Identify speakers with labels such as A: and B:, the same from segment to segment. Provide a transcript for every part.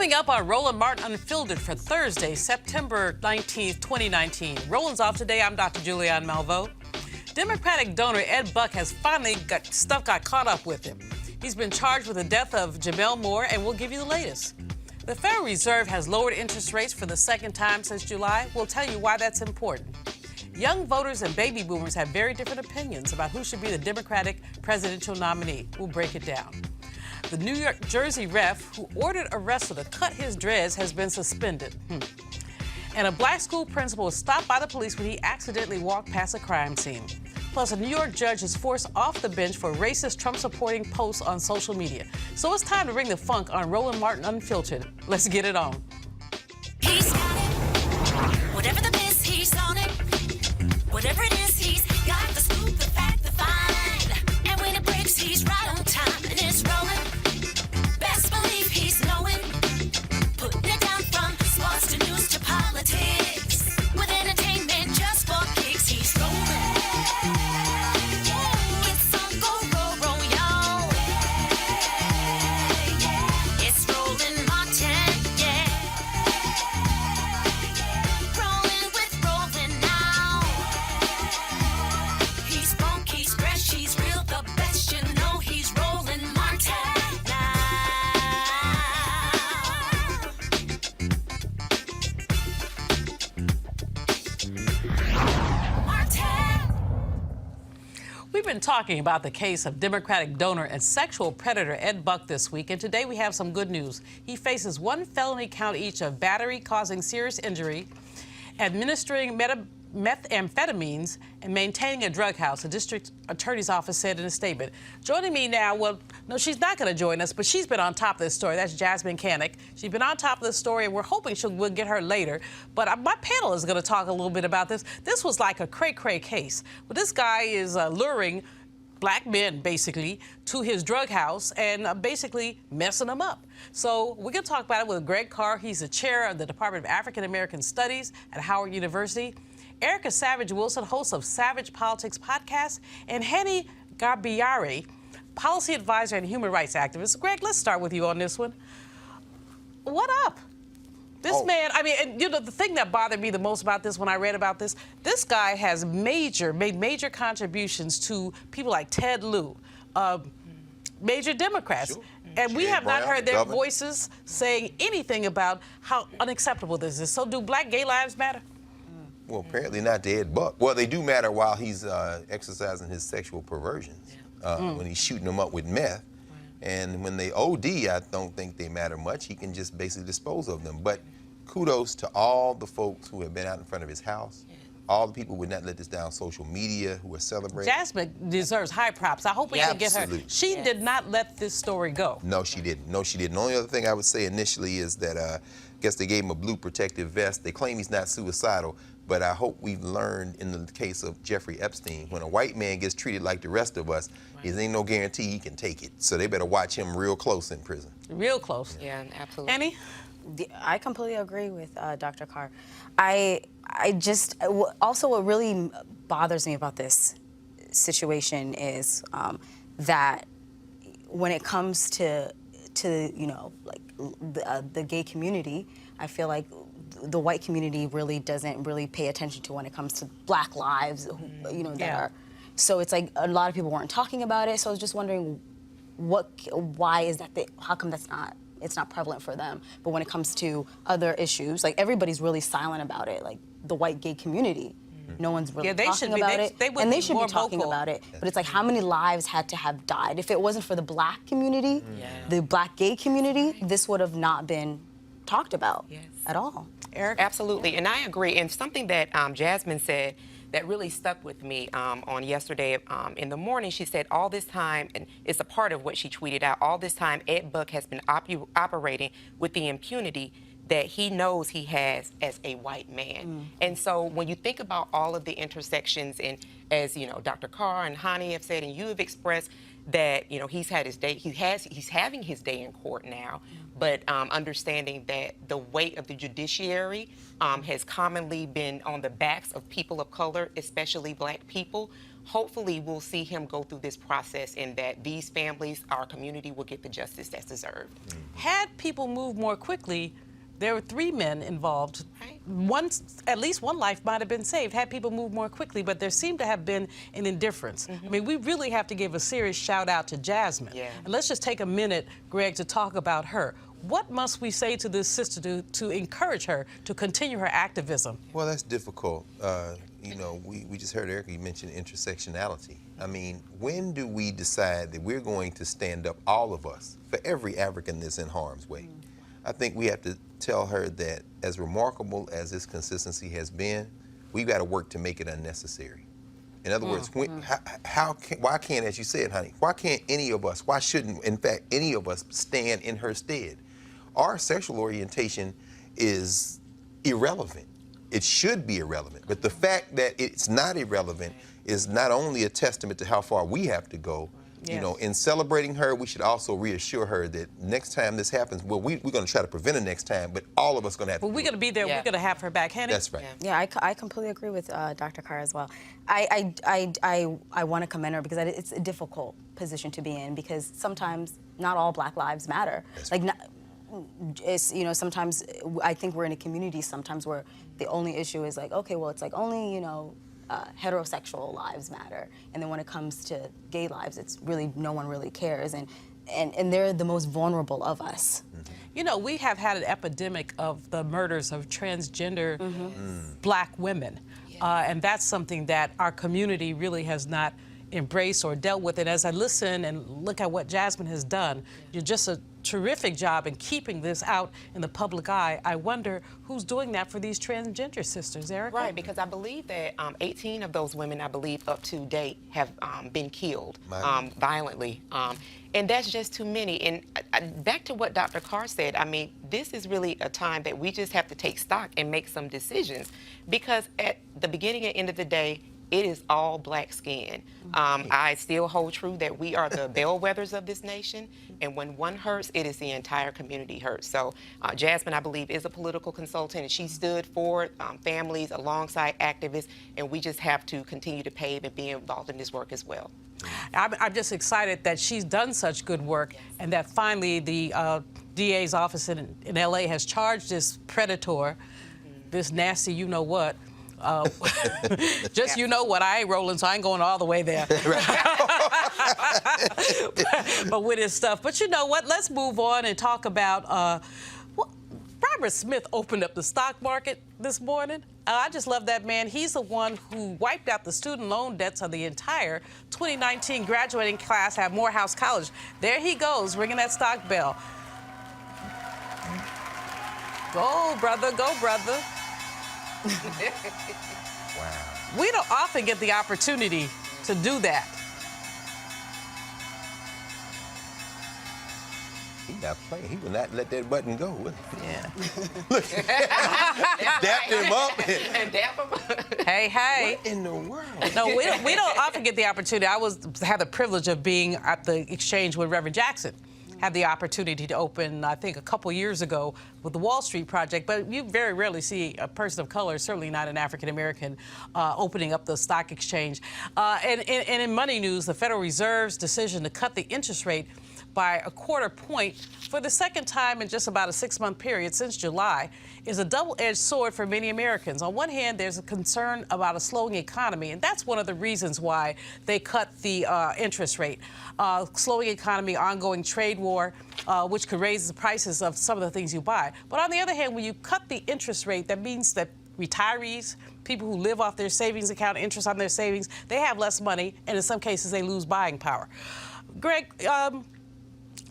A: Coming up on Roland Martin Unfiltered for Thursday, September 19th, 2019. Roland's off today. I'm Dr. Julianne Malveaux. Democratic donor Ed Buck has finally got caught up with him. He's been charged with the death of Jamel Moore, and we'll give you the latest. The Federal Reserve has lowered interest rates for the second time since July. We'll tell you why that's important. Young voters and baby boomers have very different opinions about who should be the Democratic presidential nominee. We'll break it down. The New York Jersey ref who ordered a wrestler to cut his dreads has been suspended. And a black school principal was stopped by the police when he accidentally walked past a crime scene. Plus, a New York judge is forced off the bench for racist Trump-supporting posts on social media. So it's time to bring the funk on Roland Martin Unfiltered. Let's get it on.
B: He's got it. Whatever the miss, he's on it. Whatever it is, he's got the scoop, the fact, the find. And when it breaks, he's right on time. And it's rolling. Best believe he's knowing. Putting it down from sports to news to politics. With entertainment just for kicks, he's rolling. It's on go, y'all. It's Roland Martin, yeah. Rolling with Roland now. He's funk, he's fresh, he's real, the best, you know he's Roland Martin now. Martin.
A: We've been talking about the case of Democratic donor and sexual predator Ed Buck this week, and today we have some good news. He faces one felony count each of battery causing serious injury, administering methamphetamines, and maintaining a drug house, the district attorney's office said in a statement. Joining me now, well, no, she's not going to join us, but she's been on top of this story. That's Jasmine Canick. She's been on top of this story, and we're hoping we'll get her later. But my panel is going to talk a little bit about this. This was like a cray-cray case. But this guy is luring black men, basically, to his drug house and basically messing them up. So we're going to talk about it with Greg Carr. He's the chair of the Department of African American Studies at Howard University. Erica Savage Wilson, host of Savage Politics podcast, and Henny Garbiari, policy advisor and human rights activist. Greg, let's start with you on this one. What up? This man, I mean, and you know, the thing that bothered me the most about this when I read about this guy has made major contributions to people like Ted Lieu, major Democrats. Sure. And we have not heard their voices saying anything about how unacceptable this is. So do black gay lives matter?
C: Well, apparently not to Ed Buck. Well, they do matter while he's exercising his sexual perversions, when he's shooting them up with meth. And when they OD, I don't think they matter much. He can just basically dispose of them. But kudos to all the folks who have been out in front of his house, all the people who would not let this down social media, who are celebrating.
A: Jasmine deserves high props. I hope we can get her. She did not let this story go.
C: No, she didn't. No, she didn't. The only other thing I would say initially is that I guess they gave him a blue protective vest. They claim he's not suicidal. But I hope we've learned in the case of Jeffrey Epstein, when a white man gets treated like the rest of us, there ain't no guarantee he can take it. So they better watch him real close in prison.
A: Real close.
D: Yeah, absolutely.
A: Annie?
E: I completely agree with Dr. Carr. I just, also what really bothers me about this situation is that when it comes to you know, like the gay community, I feel like the white community really doesn't really pay attention to when it comes to black lives, you know, that are. So it's like a lot of people weren't talking about it. So I was just wondering, why is that? How come it's not prevalent for them? But when it comes to other issues, like everybody's really silent about it. Like the white gay community, no one's really talking about it, and they should be talking about it. But it's like, how many lives had to have died? If it wasn't for the black community, the black gay community, this would have not been talked about at all.
A: Eric?
D: Absolutely, and I agree. And something that Jasmine said that really stuck with me on yesterday in the morning, she said all this time, and it's a part of what she tweeted out, all this time Ed Buck has been operating with the impunity that he knows he has as a white man. And so when you think about all of the intersections, and as you know, Dr. Carr and Hani have said, and you have expressed that, you know, he's had his day, he's having his day in court now, but understanding that the weight of the judiciary has commonly been on the backs of people of color, especially black people, hopefully we'll see him go through this process and that these families, our community, will get the justice that's deserved.
A: Had people moved more quickly, there were 3 men involved.
D: Right.
A: At least one life might have been saved had people moved more quickly, but there seemed to have been an indifference. I mean, we really have to give a serious shout out to Jasmine.
D: Yeah.
A: And let's just take a minute, Greg, to talk about her. What must we say to this sister to encourage her to continue her activism?
C: Well, that's difficult. You know, we just heard Erica mention intersectionality. I mean, when do we decide that we're going to stand up, all of us, for every African that's in harm's way? I think we have to tell her that as remarkable as this consistency has been, we've got to work to make it unnecessary. In other words, why can't, as you said, honey, why can't any of us, why shouldn't, in fact, any of us stand in her stead? Our sexual orientation is irrelevant. It should be irrelevant. But the fact that it's not irrelevant is not only a testament to how far we have to go. You know, in celebrating her, we should also reassure her that next time this happens, well, we're going to try to prevent it next time, but all of us are going to have to.
A: Well, we're going to be there.
D: Yeah.
A: We're going to have her back, Henny.
C: That's right.
E: Yeah, I completely agree with Dr. Carr as well. I want to commend her because it's a difficult position to be in because sometimes not all Black lives matter.
C: That's
E: like, it's, you know, sometimes I think we're in a community sometimes where the only issue is like, okay, well, it's like only, you know, heterosexual lives matter, and then when it comes to gay lives, it's really no one really cares, and they're the most vulnerable of us.
A: You know, we have had an epidemic of the murders of transgender Black women, and that's something that our community really has not embraced or dealt with. And as I listen and look at what Jasmine has done, you're just a terrific job in keeping this out in the public eye. I wonder who's doing that for these transgender sisters, Erica?
D: Right, because I believe that 18 of those women, I believe, up to date, have been killed violently. And that's just too many. And back to what Dr. Carr said, I mean, this is really a time that we just have to take stock and make some decisions. Because at the beginning and end of the day, it is all Black skin. I still hold true that we are the bellwethers of this nation, and when one hurts, it is the entire community hurts. So Jasmine, I believe, is a political consultant, and she stood for families alongside activists, and we just have to continue to pave and be involved in this work as well.
A: I'm just excited that she's done such good work, and that finally the DA's office in LA has charged this predator, this nasty you-know-what. Just you know what, I ain't Roland, so I ain't going all the way there. but with his stuff. But you know what? Let's move on and talk about. Robert Smith opened up the stock market this morning. I just love that man. He's the one who wiped out the student loan debts of the entire 2019 graduating class at Morehouse College. There he goes, ringing that stock bell. Go, brother, go, brother.
C: Wow.
A: We don't often get the opportunity to do that.
C: He not playing. He would not let that button go, would he?
A: Yeah.
C: Look, dapped him up.
D: And dap 'em.
A: Hey.
C: What in the world?
A: No, we don't often get the opportunity. I had the privilege of being at the exchange with Reverend Jackson. Had the opportunity to open, I think, a couple years ago with the Wall Street Project, but you very rarely see a person of color, certainly not an African-American, opening up the stock exchange. And in money news, the Federal Reserve's decision to cut the interest rate by a quarter point for the second time in just about a 6-month period since July is a double-edged sword for many Americans. On one hand, there's a concern about a slowing economy, and that's one of the reasons why they cut the interest rate. Slowing economy, ongoing trade war, which could raise the prices of some of the things you buy. But on the other hand, when you cut the interest rate, that means that retirees, people who live off their savings account, interest on their savings, they have less money, and in some cases, they lose buying power. Greg,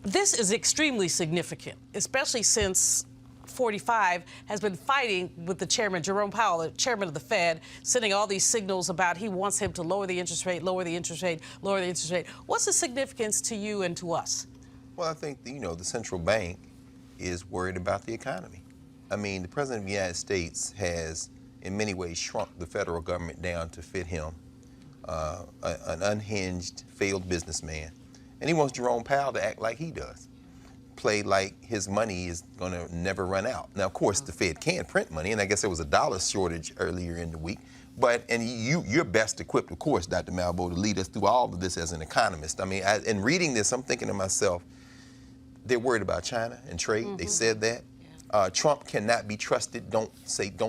A: this is extremely significant, especially since 45 has been fighting with the chairman, Jerome Powell, the chairman of the Fed, sending all these signals about he wants him to lower the interest rate, lower the interest rate, lower the interest rate. What's the significance to you and to us?
C: Well, I think, the central bank is worried about the economy. I mean, the President of the United States has, in many ways, shrunk the federal government down to fit him, an unhinged, failed businessman. And he wants Jerome Powell to act like he does, play like his money is going to never run out. Now, of course, the Fed can print money, and I guess there was a dollar shortage earlier in the week, And you're best equipped, of course, Dr. Malvo, to lead us through all of this as an economist. I mean, in reading this, I'm thinking to myself, they're worried about China and trade. They said that. Trump cannot be trusted. Don't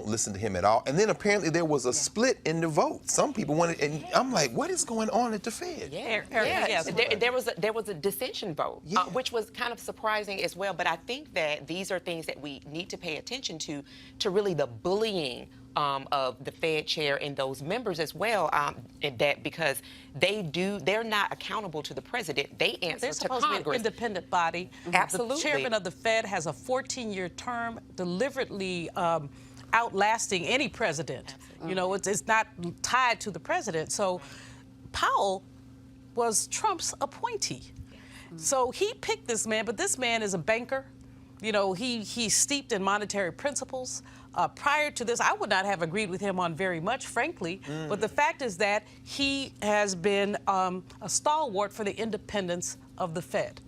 C: listen to him at all. And then apparently there was a split in the vote. Some people wanted, and I'm like, what is going on at the Fed?
D: Yes. There was a dissension vote, which was kind of surprising as well. But I think that these are things that we need to pay attention to really the bullying of the Fed chair and those members as well, that because they're not accountable to the president. They answer
A: They're
D: to
A: supposed
D: Congress.
A: to be an independent body.
D: Absolutely.
A: The chairman of the Fed has a 14-year term, deliberately outlasting any president. You know, it's not tied to the president. So Powell was Trump's appointee. So he picked this man, but this man is a banker. You know, he's steeped in monetary principles. Prior to this, I would not have agreed with him on very much, frankly. But the fact is that he has been a stalwart for the independence of the Fed.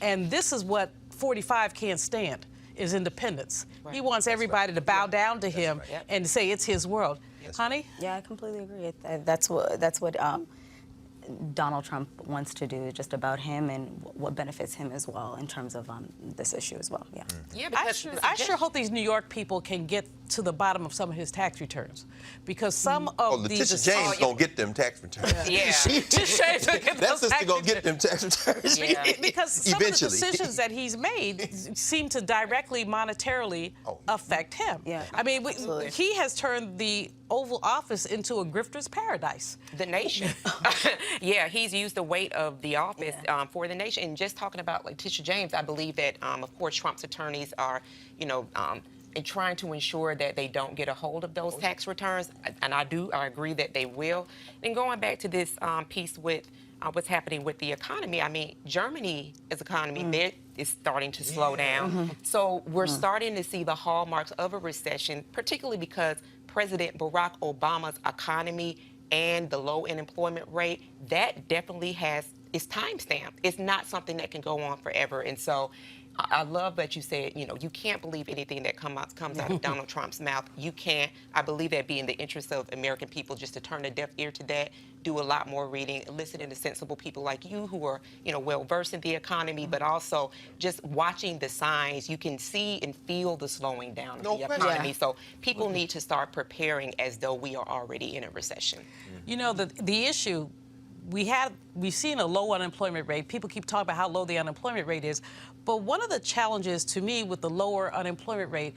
A: And this is what 45 can't stand, is independence. He wants everybody to bow down to him and say it's his world. Honey?
E: Yeah, I completely agree. That's what Donald Trump wants to do, just about him and what benefits him as well in terms of this issue as well. Yeah.
A: I sure hope these New York people can get to the bottom of some of his tax returns, because some of these.
C: Letitia James gonna get them tax returns.
D: Yeah.
C: That sister gonna get them tax returns.
A: Because some
C: Eventually.
A: of the decisions that he's made seem to directly monetarily affect him.
E: Yeah.
A: I mean, he has turned the Oval Office into a grifter's paradise.
D: The nation. Yeah, he's used the weight of the office for the nation. And just talking about Letitia James, I believe that, of course, Trump's attorneys are, and trying to ensure that they don't get a hold of those tax returns. And I agree that they will. And going back to this piece with what's happening with the economy, I mean, Germany's economy is starting to slow down. So we're starting to see the hallmarks of a recession, particularly because President Barack Obama's economy and the low unemployment rate, that definitely is time-stamped. It's not something that can go on forever. And so I love that you said, you can't believe anything that comes out of Donald Trump's mouth. You can't. I believe that be in the interest of American people just to turn a deaf ear to that, do a lot more reading, listening to sensible people like you who are, well-versed in the economy, but also just watching the signs. You can see and feel the slowing down of the economy. So people need to start preparing as though we are already in a recession.
A: You know, the issue, we've seen a low unemployment rate. People keep talking about how low the unemployment rate is. But one of the challenges to me with the lower unemployment rate,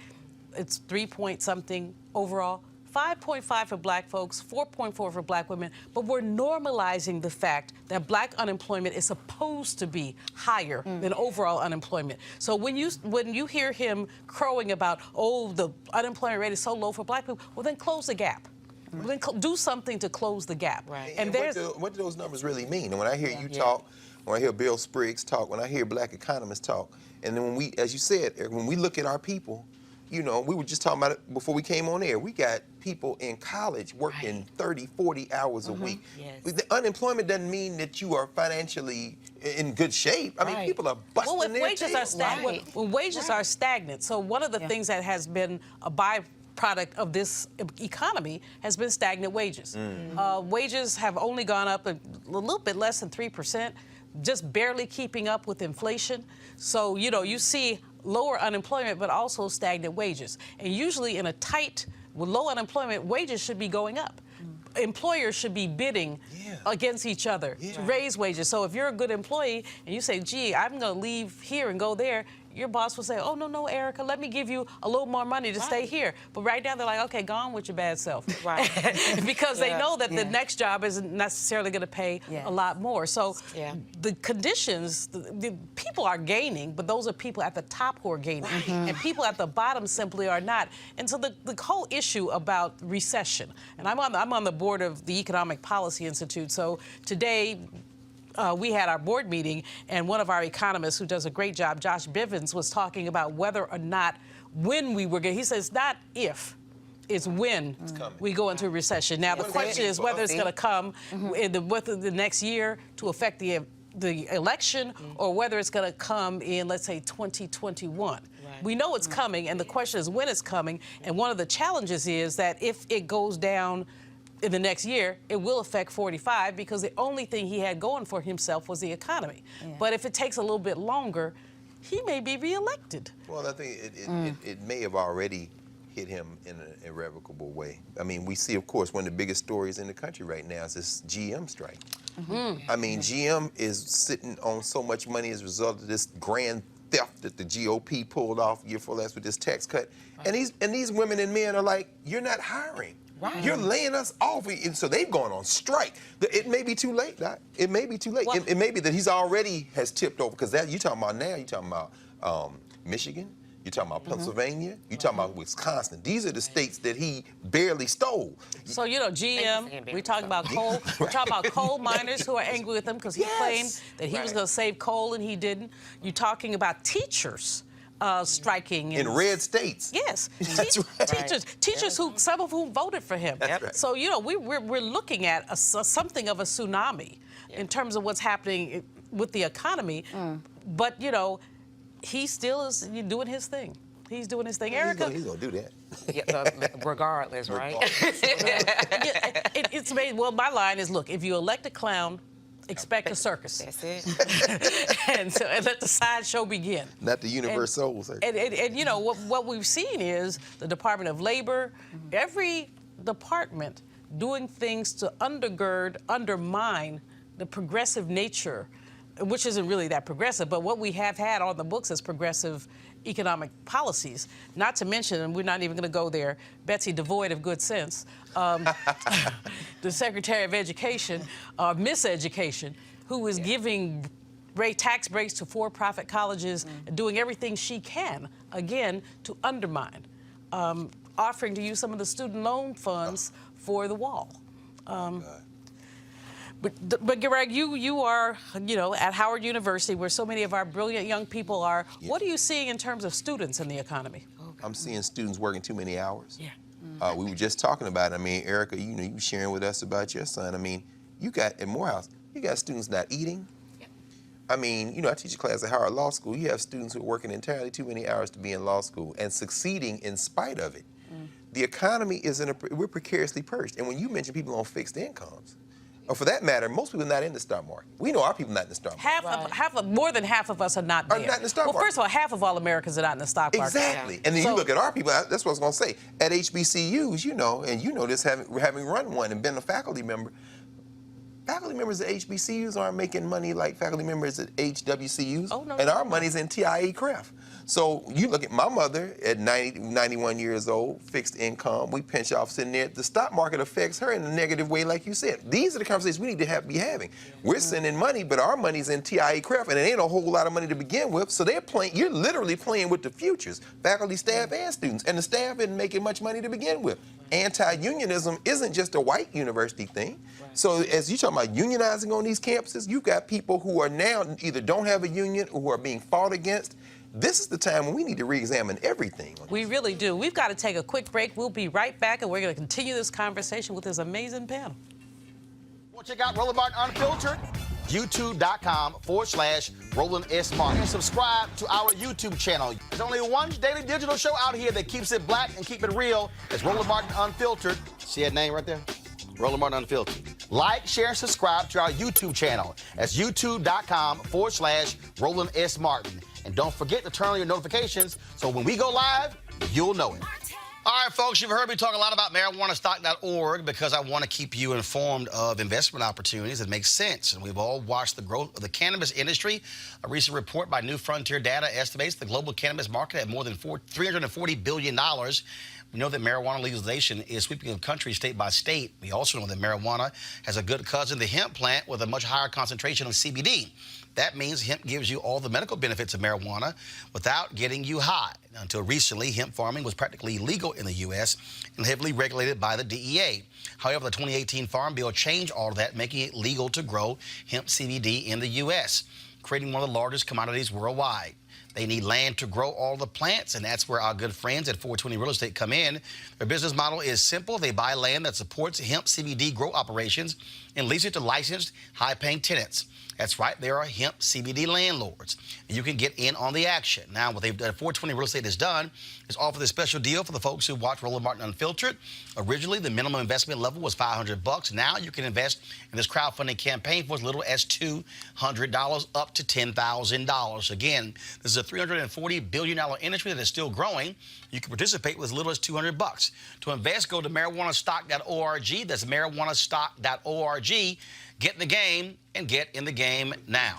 A: it's 3-point-something overall, 5.5 for black folks, 4.4 for black women, but we're normalizing the fact that black unemployment is supposed to be higher than overall unemployment. So when you hear him crowing about, the unemployment rate is so low for black people, well, then close the gap. Then do something to close the gap.
D: Right.
C: And what do those numbers really mean? And when I hear you talk, when I hear Bill Spriggs talk, when I hear black economists talk, and then when as you said, when we look at our people, we were just talking about it before we came on air. We got people in college working 30, 40 hours a week.
D: Yes.
C: The unemployment doesn't mean that you are financially in good shape. I mean, people are busting their
A: wages
C: tails.
A: When wages are stagnant, so one of the things that has been a byproduct of this economy has been stagnant wages. Wages have only gone up a little bit less than 3%, just barely keeping up with inflation. So, you see lower unemployment, but also stagnant wages. And usually with low unemployment, wages should be going up. Employers should be bidding against each other to raise wages. So if you're a good employee and you say, gee, I'm going to leave here and go there, your boss will say, oh, no, Erica, let me give you a little more money to stay here. But right now they're like, okay, go on with your bad self.
D: Right.
A: Because they know that the next job isn't necessarily going to pay a lot more. So the conditions, the people are gaining, but those are people at the top who are gaining. And people at the bottom simply are not. And so the whole issue about recession, and I'm on the board of the Economic Policy Institute, so today, we had our board meeting, and one of our economists who does a great job, Josh Bivens, was talking about whether or not when we were going. He says not if, it's when we go into a recession. Now, the question is whether it's going to come within the next year to affect the election, or whether it's going to come in, let's say, 2021. We know it's coming, and the question is when it's coming. And one of the challenges is that if it goes down in the next year, it will affect 45 because the only thing he had going for himself was the economy.
E: Yeah.
A: But if it takes a little bit longer, he may be reelected.
C: Well, I think it may have already hit him in an irrevocable way. I mean, we see, of course, one of the biggest stories in the country right now is this GM strike. I mean, GM is sitting on so much money as a result of this grand theft that the GOP pulled off year for last with this tax cut. And these women and men are like, you're not hiring.
E: Right.
C: You're laying us off. And so they've gone on strike. It may be too late, Doc. It may be too late.
A: Well,
C: It may be that he's already has tipped over, because that you're talking about now, you're talking about Michigan, you're talking about Pennsylvania, you're talking about Wisconsin. These are the states that he barely stole.
A: So, you know, GM, we talking about coal. We're talking about coal miners who are angry with him because he claimed that he was going to save coal and he didn't. You're talking about teachers striking
C: In red states.
A: Yes,
C: That's right.
A: teachers who some of whom voted for him.
C: That's right.
A: So you know we're looking at something of a tsunami in terms of what's happening with the economy. But you know, he still is doing his thing. He's doing his thing. Erica,
C: He's gonna do that.
D: Regardless, right?
A: it's made. Well, my line is: look, if you elect a clown, expect a circus.
D: That's it.
A: and let the sideshow begin.
C: Not the universe soul, sir.
A: And you know, what we've seen is the Department of Labor, every department doing things to undermine the progressive nature, which isn't really that progressive, but what we have had on the books is progressive economic policies. Not to mention, and we're not even going to go there, Betsy, devoid of good sense, the Secretary of Education, Miseducation, who is giving tax breaks to for-profit colleges and doing everything she can, again, to undermine, offering to use some of the student loan funds for the wall. But Greg, you are, you know, at Howard University, where so many of our brilliant young people are. Yeah. What are you seeing in terms of students in the economy?
C: I'm seeing students working too many hours.
A: Yeah.
C: We were just talking about it. I mean, Erica, you know, you were sharing with us about your son. I mean, you got, at Morehouse, you got students not eating.
A: Yep.
C: I mean, you know, I teach a class at Howard Law School. You have students who are working entirely too many hours to be in law school and succeeding in spite of it. The economy is we're precariously perched. And when you mention people on fixed incomes, or for that matter, most people are not in the stock market. We know our people not in the stock market.
A: More than half of us are not there.
C: Are not in the stock market.
A: Well, first of all, half of all Americans are not in the stock market.
C: Exactly. And then you look at our people, that's what I was going to say. At HBCUs, you know, and you know this having run one and been a faculty member, faculty members at HBCUs aren't making money like faculty members at HWCUs.
A: Oh, no.
C: And our money's in TIE craft. So you look at my mother at 90, 91 years old, fixed income, we pinch off sitting there. The stock market affects her in a negative way, like you said. These are the conversations we need to be having. We're sending money, but our money's in TIE craft, and it ain't a whole lot of money to begin with. So they're playing, you're literally playing with the futures, faculty, staff, and students. And the staff isn't making much money to begin with. Anti-unionism isn't just a white university thing. So as you're talking about unionizing on these campuses, you've got people who are now either don't have a union or who are being fought against. This is the time when we need to re-examine everything.
A: We really do. We've got to take a quick break. We'll be right back, and we're going to continue this conversation with this amazing panel.
F: Want to check out Roland Martin Unfiltered? YouTube.com/Roland S. Martin. And subscribe to our YouTube channel. There's only one daily digital show out here that keeps it black and keep it real. It's Roland Martin Unfiltered. See that name right there? Roland Martin Unfiltered. Like, share, and subscribe to our YouTube channel. That's YouTube.com/Roland S. Martin. And don't forget to turn on your notifications so when we go live, you'll know it. All right, folks, you've heard me talk a lot about marijuanastock.org because I want to keep you informed of investment opportunities that make sense. And we've all watched the growth of the cannabis industry. A recent report by New Frontier Data estimates the global cannabis market at more than $340 billion. We know that marijuana legalization is sweeping the country state by state. We also know that marijuana has a good cousin, the hemp plant, with a much higher concentration of CBD. That means hemp gives you all the medical benefits of marijuana without getting you high. Until recently, hemp farming was practically illegal in the U.S. and heavily regulated by the DEA. However, the 2018 Farm Bill changed all of that, making it legal to grow hemp CBD in the U.S., creating one of the largest commodities worldwide. They need land to grow all the plants, and that's where our good friends at 420 Real Estate come in. Their business model is simple. They buy land that supports hemp CBD grow operations and lease it to licensed, high-paying tenants. That's right, there are hemp CBD landlords. And you can get in on the action. Now, what they've done, 420 Real Estate has done is offer this special deal for the folks who watch Roland Martin Unfiltered. Originally, the minimum investment level was $500. Now you can invest in this crowdfunding campaign for as little as $200 up to $10,000. Again, this is a $340 billion industry that is still growing. You can participate with as little as $200. To invest, go to marijuanastock.org. That's marijuanastock.org. Get in the game and get in the game now.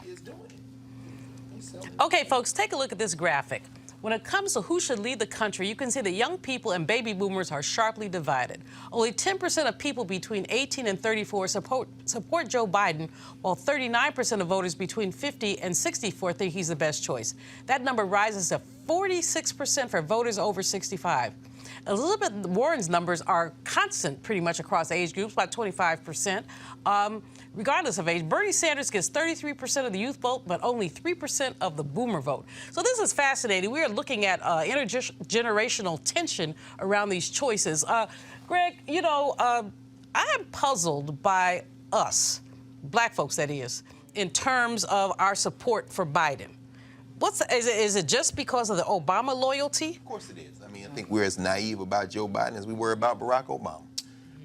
A: Okay, folks, take a look at this graphic. When it comes to who should lead the country, you can see that young people and baby boomers are sharply divided. Only 10% of people between 18 and 34 support Joe Biden, while 39% of voters between 50 and 64 think he's the best choice. That number rises to 46% for voters over 65. Elizabeth Warren's numbers are constant pretty much across age groups, about 25%. Regardless of age, Bernie Sanders gets 33% of the youth vote, but only 3% of the boomer vote. So this is fascinating. We are looking at intergenerational tension around these choices. Greg, you know, I am puzzled by us, black folks that is, in terms of our support for Biden. Is it just because of the Obama loyalty?
C: Of course it is. I mean, I think we're as naive about Joe Biden as we were about Barack Obama.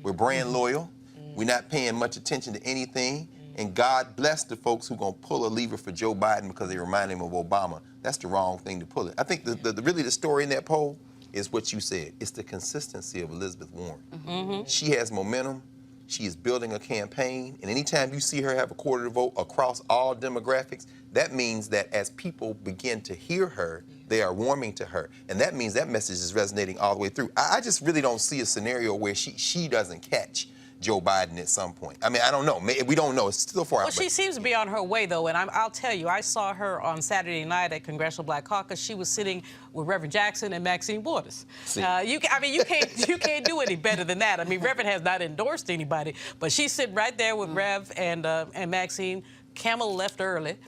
C: We're brand loyal. We're not paying much attention to anything. And God bless the folks who are going to pull a lever for Joe Biden because they remind him of Obama. That's the wrong thing to pull it. I think really the story in that poll is what you said. It's the consistency of Elizabeth Warren. She has momentum. She is building a campaign. And anytime you see her have a quarter of the vote across all demographics, that means that as people begin to hear her, they are warming to her. And that means that message is resonating all the way through. I just really don't see a scenario where she doesn't catch Joe Biden at some point. I mean, I don't know. We don't know. It's still far out.
A: Well, she seems to be on her way, though, and I'll tell you, I saw her on Saturday night at Congressional Black Caucus. She was sitting with Reverend Jackson and Maxine Waters. You can't do any better than that. I mean, Reverend has not endorsed anybody, but she's sitting right there with Rev and Maxine. Camel left early.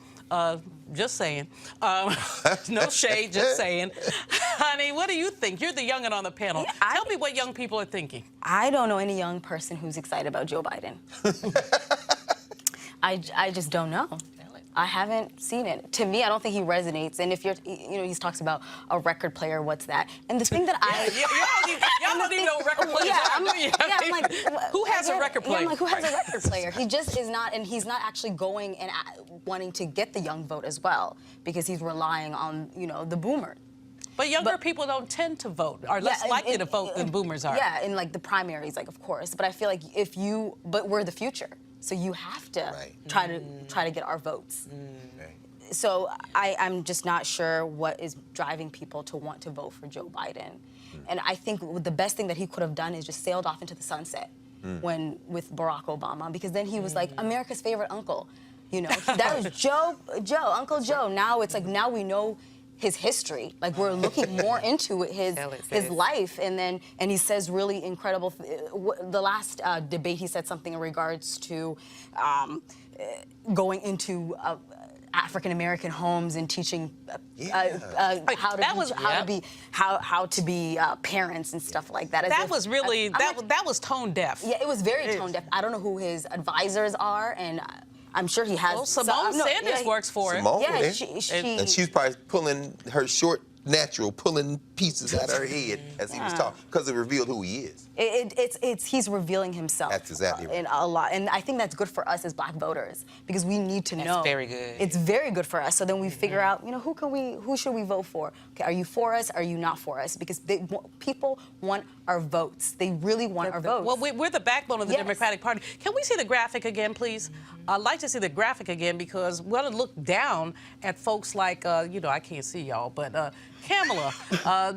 A: Just saying. No shade, just saying. Honey, what do you think? You're the youngin' on the panel. Tell me what young people are thinking.
E: I don't know any young person who's excited about Joe Biden. I just don't know. I haven't seen it. To me, I don't think he resonates. And if you're, you know, he talks about a record player, what's that? And the thing that
A: y'all don't even know what record players are.
E: I'm like,
A: who has a record player?
E: Yeah, I'm like, who has a record player? He just is not, and he's not actually going and wanting to get the young vote as well, because he's relying on, you know, the boomer.
A: But younger people don't tend to vote, are less likely to vote than boomers are.
E: Yeah, in like the primaries, like, of course. But I feel like but we're the future. So you have to try to get our votes. So I'm just not sure what is driving people to want to vote for Joe Biden. And I think the best thing that he could have done is just sailed off into the sunset with Barack Obama, because then he was like America's favorite uncle. You know, that was Uncle Joe. Now it's like, now we know his history. Like, we're looking more into his life, and he says really incredible. The last debate, he said something in regards to going into African American homes and teaching how to be parents and stuff like that.
A: That was really that was tone deaf.
E: Yeah, it was very tone deaf. I don't know who his advisors are, and I'm sure he has.
A: Well, Simone Sanders works for him.
E: Yeah,
C: and she's probably pulling her short natural, pulling pieces out of her head as he was talking, because it revealed who he is.
E: He's revealing himself.
C: That's exactly right.
E: In a lot, and I think that's good for us as Black voters, because we need to know.
D: That's very good.
E: It's very good for us. So then we figure out, you know, who should we vote for? Okay, are you for us? Are you not for us? Because people want our votes. They really want our votes.
A: Well, we're the backbone of the Democratic Party. Can we see the graphic again, please? I'd like to see the graphic again, because we want to look down at folks like, you know, I can't see y'all, but Kamala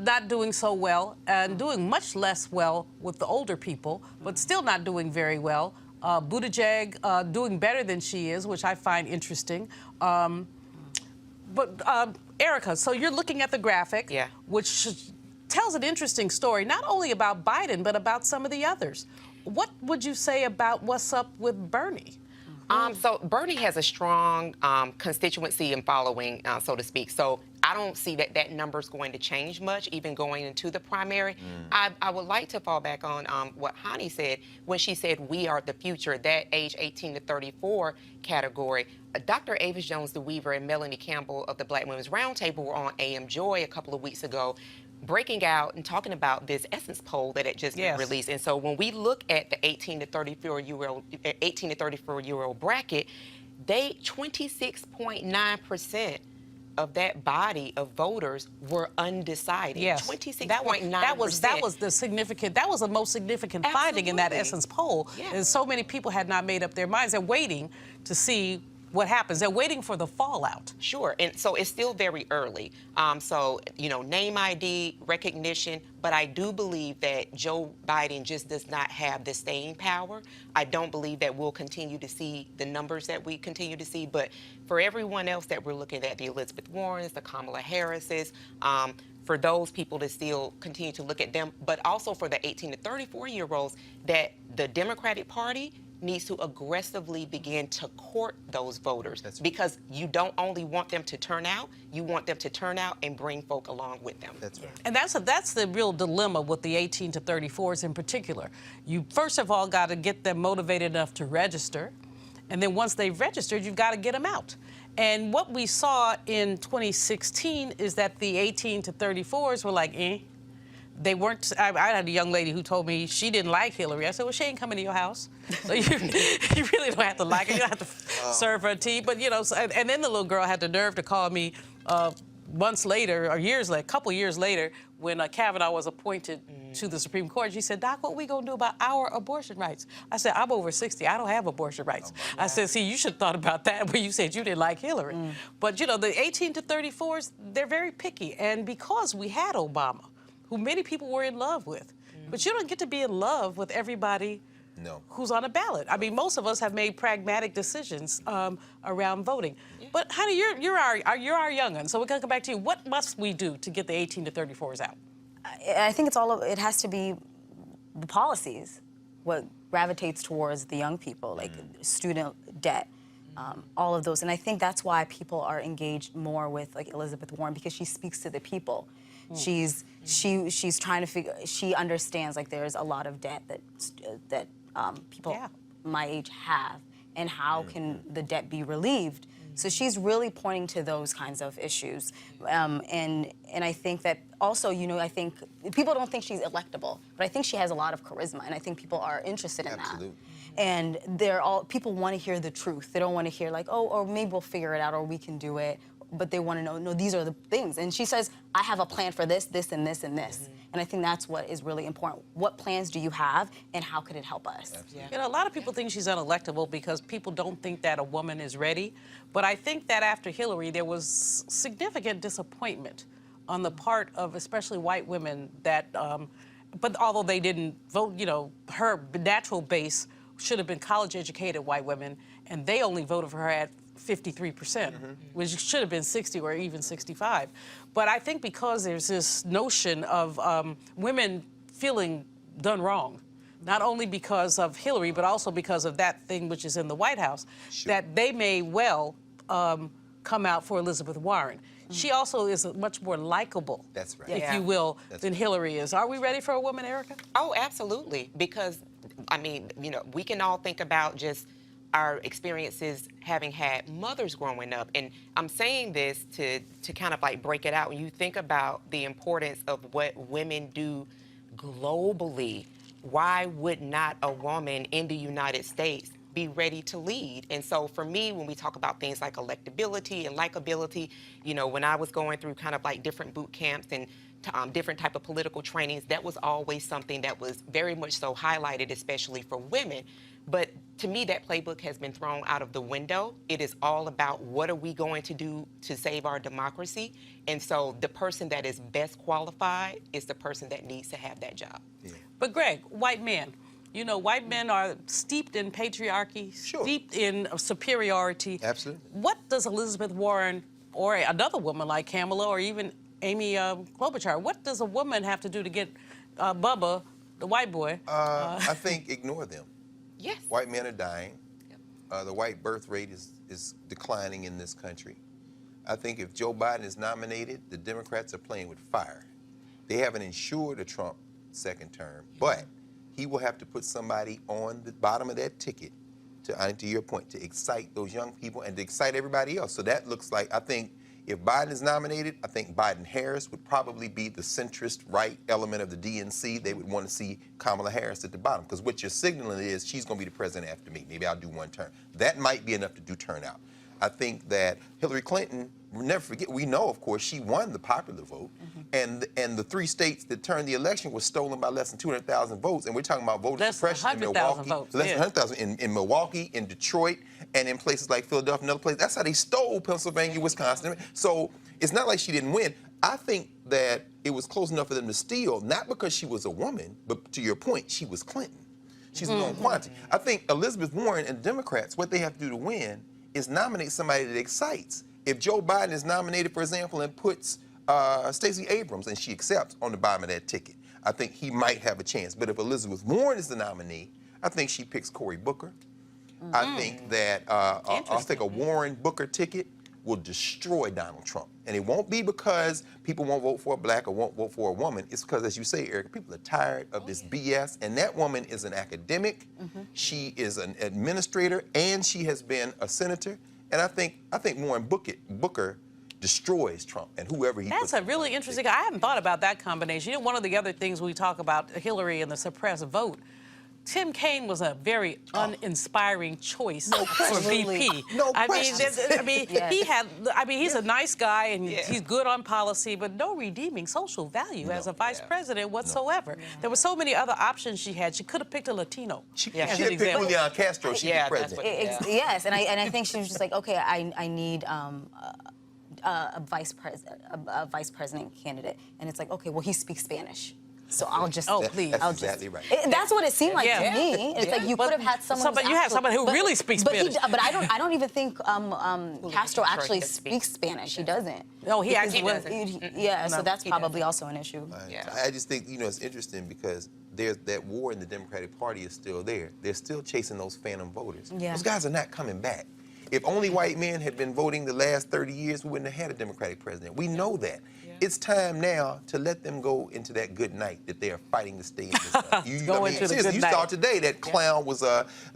A: not doing so well, and doing much less well with the older people, but still not doing very well. Buttigieg doing better than she is, which I find interesting. But Erica, so you're looking at the graphic, which tells an interesting story, not only about Biden, but about some of the others. What would you say about what's up with Bernie?
D: So Bernie has a strong constituency and following, so to speak. So I don't see that number's going to change much, even going into the primary. I would like to fall back on what Hani said when she said we are the future, that age 18 to 34 category. Dr. Avis Jones-DeWeaver and Melanie Campbell of the Black Women's Roundtable were on AM Joy a couple of weeks ago, breaking out and talking about this Essence poll that had just been released. And so when we look at the 18 to 34-year-old bracket, 26.9% of that body of voters were undecided.
A: Yes,
D: 26.9%.
A: that was the significant. That was the most significant finding in that Essence poll.
D: Yeah.
A: And so many people had not made up their minds. They're waiting to see what happens. They're waiting for the fallout.
D: Sure, and so it's still very early. So, name ID, recognition, but I do believe that Joe Biden just does not have the staying power. I don't believe that we'll continue to see the numbers that we continue to see, but for everyone else that we're looking at, the Elizabeth Warrens, the Kamala Harrises, for those people to still continue to look at them, but also for the 18 to 34-year-olds, that the Democratic Party needs to aggressively begin to court those voters.
C: That's right.
D: Because you don't only want them to turn out, you want them to turn out and bring folk along with them.
C: That's right.
A: And that's the real dilemma with the 18 to 34s in particular. You first of all got to get them motivated enough to register, and then once they've registered, you've got to get them out. And what we saw in 2016 is that the 18 to 34s were like, They weren't. I had a young lady who told me she didn't like Hillary. I said, well, she ain't coming to your house. So you really don't have to like her. You don't have to serve her tea. But, and then the little girl had the nerve to call me months later, or years later, a couple years later, when Kavanaugh was appointed to the Supreme Court. She said, Doc, what are we going to do about our abortion rights? I said, I'm over 60. I don't have abortion rights. I said, see, you should have thought about that when you said you didn't like Hillary. But, the 18 to 34s, they're very picky. And because we had Obama, who many people were in love with. But you don't get to be in love with everybody who's on a ballot. I mean, most of us have made pragmatic decisions around voting. But honey, you're our young'un, so we're gonna come back to you. What must we do to get the 18 to 34s out?
E: I think it has to be the policies, what gravitates towards the young people, like student debt, all of those. And I think that's why people are engaged more with like Elizabeth Warren, because she speaks to the people. She's trying to figure. She understands like there's a lot of debt that people my age have, and how can the debt be relieved? So she's really pointing to those kinds of issues, and I think that also, I think people don't think she's electable, but I think she has a lot of charisma, and I think people are interested in that. And people want to hear the truth. They don't want to hear like, oh, or maybe we'll figure it out, or we can do it. But they want to know, no, these are the things. And she says, I have a plan for this, this, and this, and this. And I think that's what is really important. What plans do you have, and how could it help us?
A: A lot of people think she's unelectable because people don't think that a woman is ready. But I think that after Hillary, there was significant disappointment on the part of especially white women that, but although they didn't vote, her natural base should have been college-educated white women, and they only voted for her at 53%, which should have been 60 or even 65. But I think because there's this notion of women feeling done wrong, not only because of Hillary, but also because of that thing which is in the White House, that they may well come out for Elizabeth Warren. She also is much more likable, if you will, than Hillary is. Are we ready for a woman, Erica?
D: Oh, absolutely. Because, we can all think about just our experiences having had mothers growing up. And I'm saying this to kind of like break it out. When you think about the importance of what women do globally, why would not a woman in the United States be ready to lead? And so for me, when we talk about things like electability and likability, when I was going through kind of like different boot camps and different type of political trainings, that was always something that was very much so highlighted, especially for women. But to me, that playbook has been thrown out of the window. It is all about what are we going to do to save our democracy. And so the person that is best qualified is the person that needs to have that job.
A: But Greg, white men, white men are steeped in patriarchy, steeped in superiority.
C: Absolutely.
A: What does Elizabeth Warren or another woman like Kamala or even Amy Klobuchar, what does a woman have to do to get Bubba, the white boy?
C: I think ignore them.
D: Yes.
C: White men are dying. The white birth rate is declining in this country. I think if Joe Biden is nominated, the Democrats are playing with fire. They haven't ensured a Trump second term, but he will have to put somebody on the bottom of that ticket, to your point, to excite those young people and to excite everybody else. So that looks like, I think, if Biden is nominated, I think Biden-Harris would probably be the centrist right element of the DNC. They would want to see Kamala Harris at the bottom, because what you're signaling is she's going to be the president after me. Maybe I'll do one term. That might be enough to do turnout. I think that Hillary Clinton, never forget, we know, of course, she won the popular vote, and the 3 states that turned the election were stolen by less than 200,000 votes, and we're talking about voter suppression in Milwaukee.
A: Votes,
C: less than 100,000 in Milwaukee, in Detroit, and in places like Philadelphia and other places. That's how they stole Pennsylvania, Wisconsin. So it's not like she didn't win. I think that it was close enough for them to steal, not because she was a woman, but to your point, she was Clinton. She's a known quantity. I think Elizabeth Warren and Democrats, what they have to do to win is nominate somebody that excites. If Joe Biden is nominated, for example, and puts Stacey Abrams, and she accepts, on the bottom of that ticket, I think he might have a chance. But if Elizabeth Warren is the nominee, I think she picks Cory Booker. I think that I think a Warren-Booker ticket will destroy Donald Trump. And it won't be because people won't vote for a black or won't vote for a woman. It's because, as you say, Erica, people are tired of this BS. And that woman is an academic. She is an administrator, and she has been a senator. And I think Warren Booker destroys Trump and whoever he puts.
A: That's a really interesting. I hadn't thought about that combination. You know, one of the other things we talk about Hillary and the suppressed vote, Tim Kaine was a very uninspiring choice for VP.
C: No question.
A: He's a nice guy and he's good on policy, but no redeeming social value as a vice president whatsoever. There were so many other options she had. She could have picked a Latino.
C: She could have picked Julian Castro. She'd be president.
E: Yes, and I think she was just like, okay, I need a vice president candidate, and it's like, okay, well, he speaks Spanish. So I'll just.
A: Oh, please.
C: That's exactly right.
E: That's what it seemed like to me. It's like you could have had someone.
A: You have somebody who really speaks Spanish.
E: But I don't even think Castro actually speaks Spanish. He doesn't.
A: No, he actually
E: doesn't. So that's probably also an issue.
C: I just think, it's interesting because there's that war in the Democratic Party is still there. They're still chasing those phantom voters. Those guys are not coming back. If only white men had been voting the last 30 years, we wouldn't have had a Democratic president. We know that. It's time now to let them go into that good night that they are fighting to stay in this country. You saw today that clown was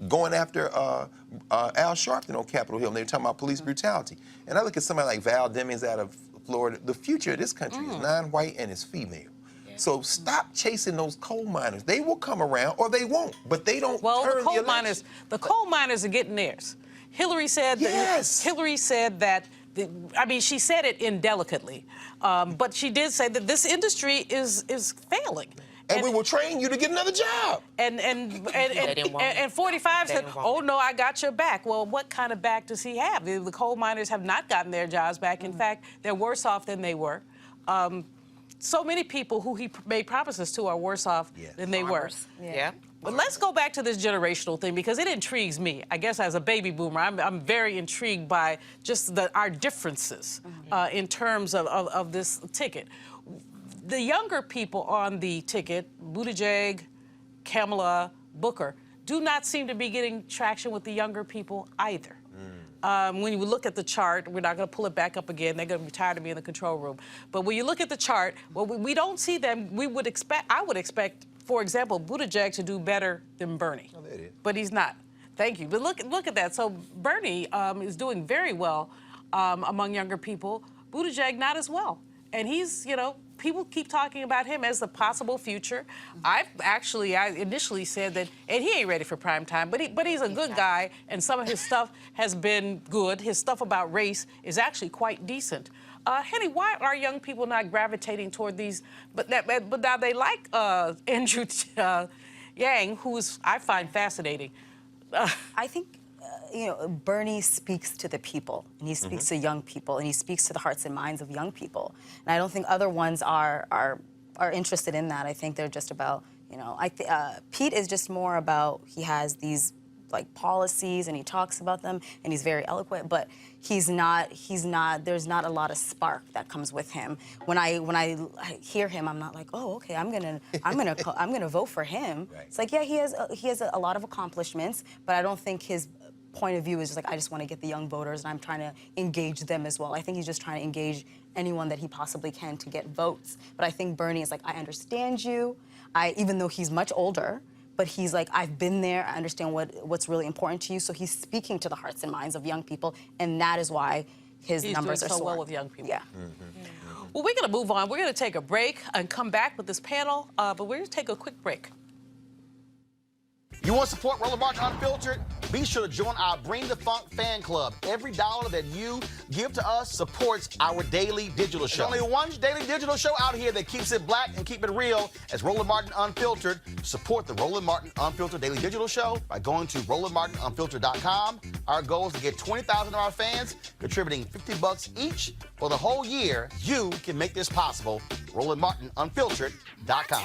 C: going after Al Sharpton on Capitol Hill, and they were talking about police brutality. And I look at somebody like Val Demings out of Florida. The future of this country is non-white and is female. So stop chasing those coal miners. They will come around or they won't, but they don't turn
A: the coal miners are getting theirs. Hillary said that. She said it indelicately, but she did say that this industry is failing.
C: And we will train you to get another job.
A: And 45 said, oh, no, I got your back. Well, what kind of back does he have? The coal miners have not gotten their jobs back. In fact, they're worse off than they were. So many people who he made promises to are worse off than they were. But let's go back to this generational thing because it intrigues me. I guess as a baby boomer, I'm very intrigued by just our differences in terms of this ticket. The younger people on the ticket, Buttigieg, Kamala, Booker, do not seem to be getting traction with the younger people either. When you look at the chart, we're not going to pull it back up again. They're going to be tired of me in the control room. But when you look at the chart, well, we don't see them. I would expect, for example, Buttigieg to do better than Bernie.
C: Oh, there it is.
A: But he's not. Thank you. But look at that. So Bernie is doing very well among younger people. Buttigieg not as well. And he's, people keep talking about him as the possible future. I initially said that, and he ain't ready for prime time, but he's a good guy, and some of his stuff has been good. His stuff about race is actually quite decent. Henny, why are young people not gravitating toward these? But now they like Andrew Yang, who I find fascinating.
E: I think. Bernie speaks to the people, and he speaks to young people, and he speaks to the hearts and minds of young people. And I don't think other ones are interested in that. I think they're just about, Pete is just more about, he has these policies and he talks about them and he's very eloquent, but there's not a lot of spark that comes with him. When I hear him, I'm not like, oh, okay, I'm gonna vote for him. Right. It's like, yeah, he has a lot of accomplishments, but I don't think his point of view is just like, I just want to get the young voters and I'm trying to engage them as well. I think he's just trying to engage anyone that he possibly can to get votes. But I think Bernie is like, I understand you. Even though he's much older, but he's like, I've been there, I understand what's really important to you. So he's speaking to the hearts and minds of young people, and that is why his numbers are
A: so
E: soaring.
A: well with young people.
E: Yeah.
A: Well, we're going to move on. We're going to take a break and come back with this panel, but we're going to take a quick break.
F: You want to support Roland Martin Unfiltered? Be sure to join our Bring the Funk fan club. Every dollar that you give to us supports our daily digital show. There's only one daily digital show out here that keeps it black and keep it real as Roland Martin Unfiltered. Support the Roland Martin Unfiltered daily digital show by going to RolandMartinUnfiltered.com. Our goal is to get 20,000 of our fans contributing $50 each for the whole year. You can make this possible. RolandMartinUnfiltered.com.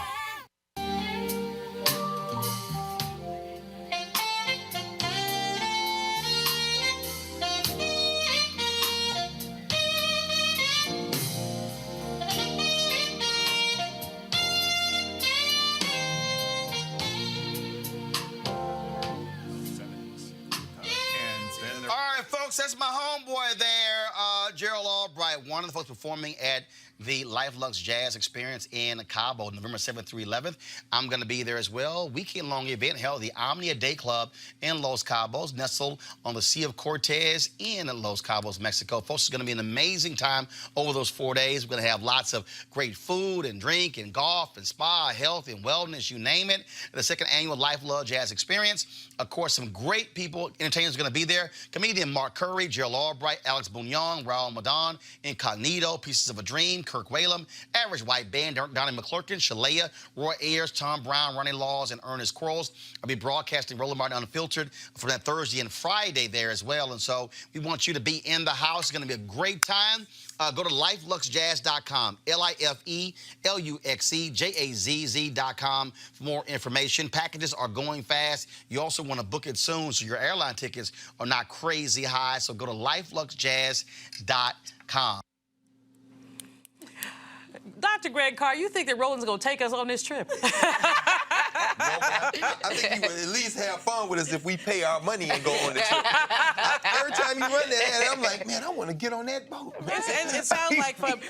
F: That's my homeboy there, Gerald Albright, one of the folks performing at the Luxe Jazz Experience in Cabo, November 7th through 11th. I'm going to be there as well. Weekend-long event held at the Omnia Day Club in Los Cabos, nestled on the Sea of Cortez in Los Cabos, Mexico. Folks, it's going to be an amazing time over those 4 days. We're going to have lots of great food and drink and golf and spa, health and wellness, you name it. The second annual Luxe Jazz Experience. Of course, some great people, entertainers are going to be there. Comedian Mark Curry, Gerald Albright, Alex Bouillon, Raul Madon, Incognito, Pieces of a Dream, Kirk Whalum, Average White Band, Donnie McClurkin, Shalea, Roy Ayers, Tom Brown, Ronnie Laws, and Ernest Quarles. I'll be broadcasting Roland Martin Unfiltered for that Thursday and Friday there as well. And so we want you to be in the house. It's going to be a great time. Go to lifeluxejazz.com, LIFELUXEJAZZ.com for more information. Packages are going fast. You also want to book it soon so your airline tickets are not crazy high. So go to lifeluxejazz.com.
A: Dr. Greg Carr, you think that Roland's going to take us on this trip?
C: I think he would at least have fun with us if we pay our money and go on the trip. Every time you run that ad, I'm like, man, I want to get on that boat.
A: It sounds like from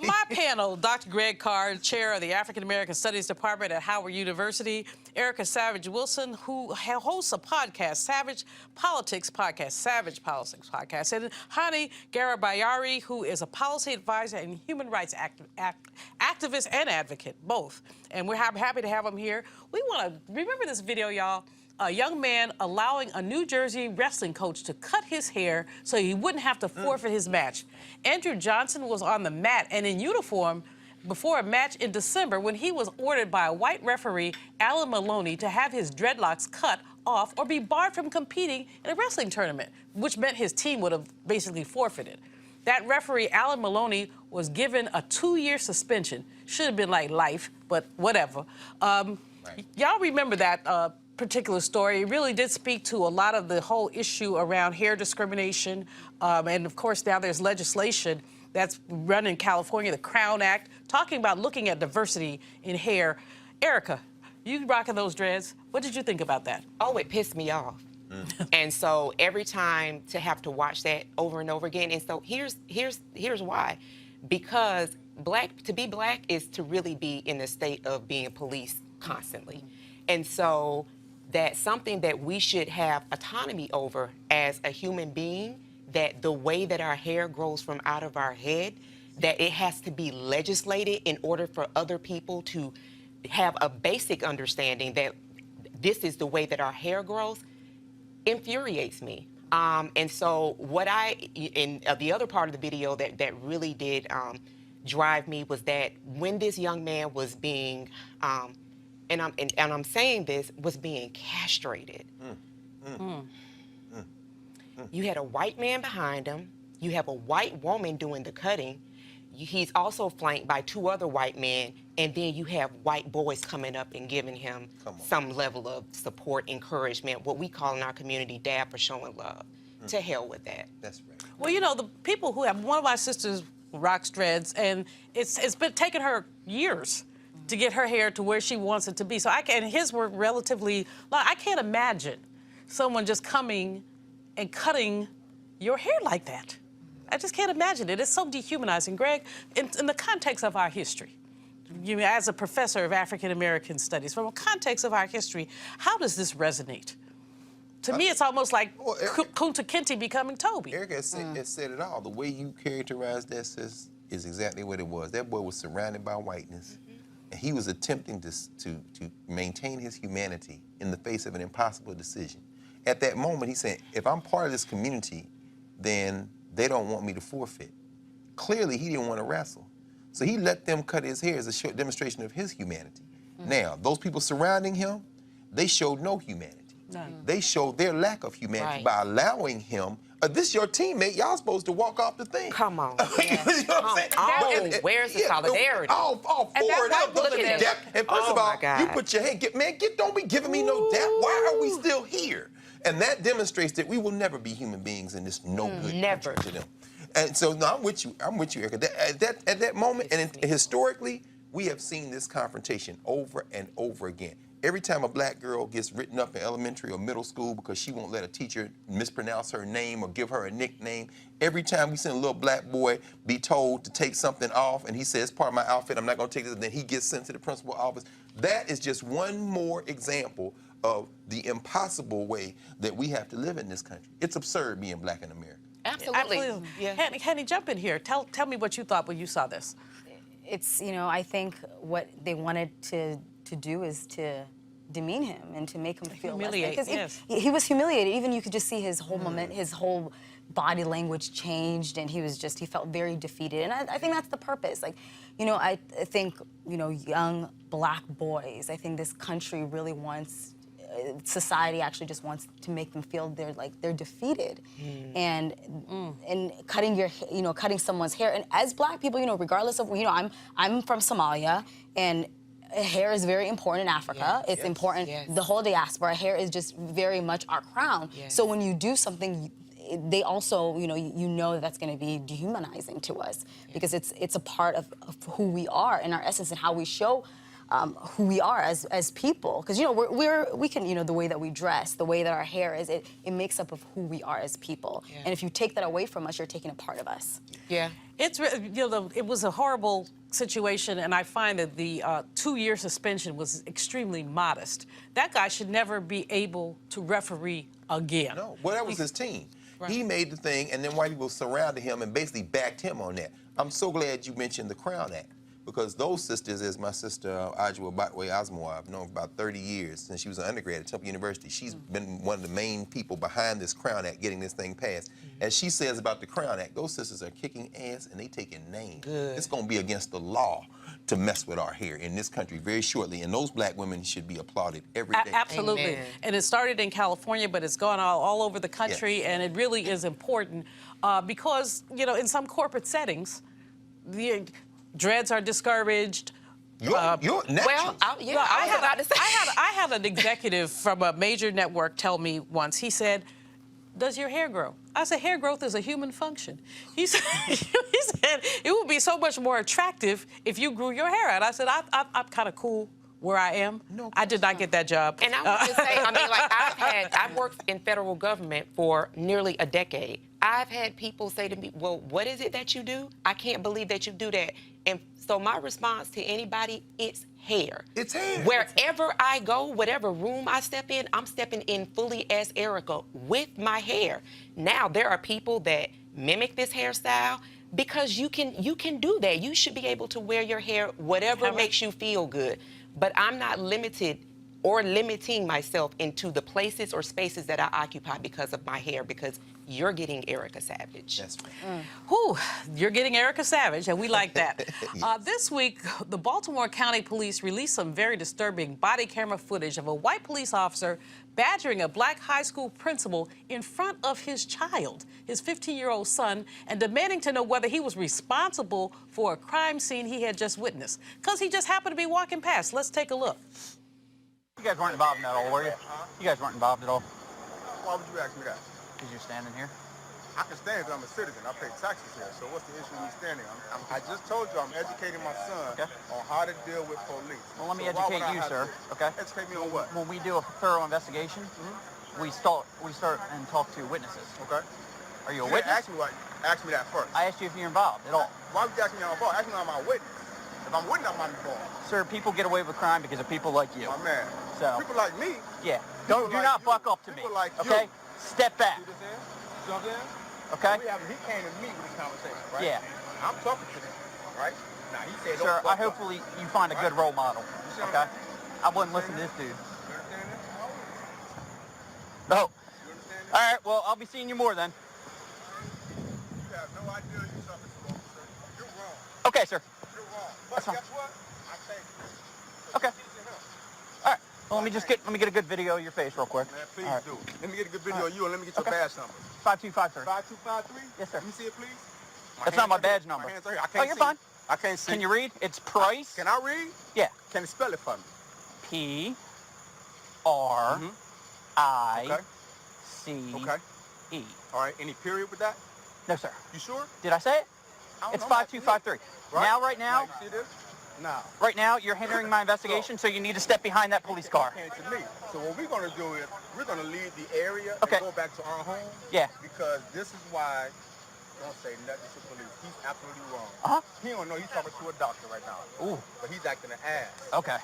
A: my panel, Dr. Greg Carr, chair of the African American Studies Department at Howard University, Erica Savage Wilson, who hosts a podcast, Savage Politics Podcast, and Hani Garabayari, who is a policy advisor and human rights activist and advocate, both. And we're happy to have him here. We want to remember this video, y'all. A young man allowing a New Jersey wrestling coach to cut his hair so he wouldn't have to forfeit his match. Andrew Johnson was on the mat and in uniform before a match in December when he was ordered by a white referee, Alan Maloney, to have his dreadlocks cut off or be barred from competing in a wrestling tournament, which meant his team would have basically forfeited. That referee, Alan Maloney, was given a 2-year suspension. Should have been like life, but whatever. Y'all remember that particular story. It really did speak to a lot of the whole issue around hair discrimination. And of course, now there's legislation that's run in California, the Crown Act, talking about looking at diversity in hair. Erica, you rocking those dreads. What did you think about that?
D: Oh, it pissed me off. And so every time to have to watch that over and over again. And so here's why. Because to be black is to really be in the state of being policed constantly. And so that's something that we should have autonomy over as a human being, that the way that our hair grows from out of our head, that it has to be legislated in order for other people to have a basic understanding that this is the way that our hair grows, infuriates me. And so what the other part of the video that really did drive me was that when this young man was being, and I'm saying this, was being castrated. You had a white man behind him. You have a white woman doing the cutting. He's also flanked by 2 other white men, and then you have white boys coming up and giving him some level of support, encouragement, what we call in our community dad for showing love. To hell with that.
C: That's right.
A: Well, you know, the people who have, one of my sisters rocks dreads, and it's been taking her years to get her hair to where she wants it to be. So and his were relatively, I can't imagine someone just coming and cutting your hair like that. I just can't imagine it. It's so dehumanizing. Greg, in the context of our history, you as a professor of African American studies, from a context of our history, how does this resonate? To me, it's almost like Kunta Kinte becoming Toby.
C: Erica has said it all. The way you characterize that is exactly what it was. That boy was surrounded by whiteness, and he was attempting to maintain his humanity in the face of an impossible decision. At that moment, he said, if I'm part of this community, then they don't want me to forfeit. Clearly, he didn't want to wrestle. So he let them cut his hair as a short demonstration of his humanity. Now, those people surrounding him, they showed no humanity. They showed their lack of humanity by allowing him, this is your teammate, y'all supposed to walk off the thing.
D: Come on.
C: You know what I'm saying?
D: Where's the solidarity?
C: All four of them
D: look
C: looking
D: at
C: dap. And first of all,
D: God.
C: you put your hand, don't be giving me no dap. Why are we still here? And that demonstrates that we will never be human beings in this no good country to them. And so, no, I'm with you, Erica. At that moment, and historically, we have seen this confrontation over and over again. Every time a black girl gets written up in elementary or middle school because she won't let a teacher mispronounce her name or give her a nickname, every time we see a little black boy be told to take something off and he says, part of my outfit, I'm not going to take this, and then he gets sent to the principal's office, that is just one more example of the impossible way that we have to live in this country. It's absurd being black in America.
D: Absolutely.
A: Yeah. Henny, jump in here. Tell me what you thought when you saw this.
E: It's, I think what they wanted to do is to demean him and to make him feel
A: humiliate.
E: Because he was humiliated. Even you could just see his whole his whole body language changed, and he felt very defeated. And I think that's the purpose. Like, I think young black boys. I think this country really wants. Society actually just wants to make them feel they're defeated, and cutting someone's hair. And as black people, regardless of I'm from Somalia, and hair is very important in Africa. It's important. The whole diaspora, hair is just very much our crown. So when you do something, they also, that's going to be dehumanizing to us because it's a part of who we are in our essence and how we show. Who we are as people, because we can the way that we dress, the way that our hair is, it makes up of who we are as people. And if you take that away from us, you're taking a part of us.
A: It's it was a horrible situation, and I find that the 2-year suspension was extremely modest. That guy should never be able to referee again.
C: No, well, that was his team. He made the thing, and then white people surrounded him and basically backed him on that. I'm so glad you mentioned the Crown Act. Because those sisters, as my sister Ajwa Batwe Asmawa, I've known for about 30 years since she was an undergrad at Temple University. She's been one of the main people behind this Crown Act, getting this thing passed. As she says about the Crown Act, those sisters are kicking ass and they taking names. It's going to be against the law to mess with our hair in this country very shortly, and those black women should be applauded every day.
A: Absolutely. Amen. And it started in California, but it's gone all over the country, and it really is important because, in some corporate settings, the dreads are discouraged.
C: You're natural.
D: Well,
A: I had an executive from a major network tell me once, he said, does your hair grow? I said, hair growth is a human function. He said, it would be so much more attractive if you grew your hair out. I said, I'm kind of cool where I am. No, I did not get that job.
D: And I want to say, I've worked in federal government for nearly a decade. I've had people say to me, well, what is it that you do? I can't believe that you do that. And so my response to anybody, it's hair.
C: It's hair.
D: Wherever I go, whatever room I step in, I'm stepping in fully as Erica with my hair. Now, there are people that mimic this hairstyle because you can do that. You should be able to wear your hair whatever makes you feel good. But I'm not limited or limiting myself into the places or spaces that I occupy because of my hair, because you're getting Erica Savage.
C: That's right.
A: Whew, you're getting Erica Savage, and we like that. This week, the Baltimore County Police released some very disturbing body camera footage of a white police officer badgering a black high school principal in front of his child, his 15-year-old son, and demanding to know whether he was responsible for a crime scene he had just witnessed, because he just happened to be walking past. Let's take a look.
G: You guys weren't involved in that at all, were you? You guys weren't involved at all?
H: Why would you ask me that?
G: Because you're standing here?
H: I can stand because I'm a citizen. I pay taxes here. So what's the issue with me standing? I just told you I'm educating my son on how to deal with police.
G: Well, let me educate you, sir. Okay?
H: Educate me on what?
G: When we do a thorough investigation, we start and talk to witnesses.
H: Okay.
G: Are you a
H: You
G: witness?
H: ask me that first.
G: I asked you if you're involved at all.
H: Why would you ask me if I'm involved? Ask me if I'm a witness. If I'm a witness, I'm not involved.
G: Sir, people get away with crime because of people like you.
H: My man.
G: So-
H: People like me.
G: Yeah.
H: People
G: Do
H: like
G: not
H: you.
G: fuck up to me.
H: People like you.
G: Okay? Step back.
H: See what I'm saying? See what I'm saying?
G: Okay?
H: He came to me with this conversation, right?
G: Yeah.
H: I'm talking to him, right? Now he said,
G: Sir,
H: don't fuck up.
G: hopefully you find a good role model.
H: You see what
G: Okay?
H: I'm
G: I wouldn't listen to this dude.
H: You understand that?
G: No.
H: You understand that?
G: All right. Well, I'll be seeing you more then.
H: You have no idea you're talking to, officer. You're wrong.
G: Okay, sir.
H: You're wrong.
G: That's
H: But
G: fine.
H: guess what? I thank you.
G: Okay.
H: You're teaching him.
G: All right. Well, let me get a good video of your face real quick.
H: Man, please
G: All right.
H: do. Let me get a good video of you and let me get your
G: Okay.
H: badge number.
G: 5253.
H: 5253?
G: Yes, sir.
H: Let me see it, please.
G: That's not my badge number.
H: My hands are here. I
G: Oh,
H: can't
G: you're
H: see.
G: fine.
H: I can't see.
G: Can you read? It's Price.
H: Can I read?
G: Yeah.
H: Can you spell it for me?
G: P-R-I-C-E.
H: Okay. All right. Any period with that?
G: No, sir.
H: You sure?
G: Did I say it?
H: I don't
G: It's
H: know.
G: 5253. Right now,
H: You see this? Now.
G: right now, you're hindering my investigation, so you need to step behind that police car.
H: Came to me. So what we're gonna do is we're gonna leave the area
G: Okay.
H: and go back to our home.
G: Yeah.
H: Because this is why. Don't say nothing to police. He's absolutely wrong.
G: Uh-huh.
H: He don't know he's talking to a doctor right now.
G: Ooh.
H: But he's acting an ass.
G: Okay.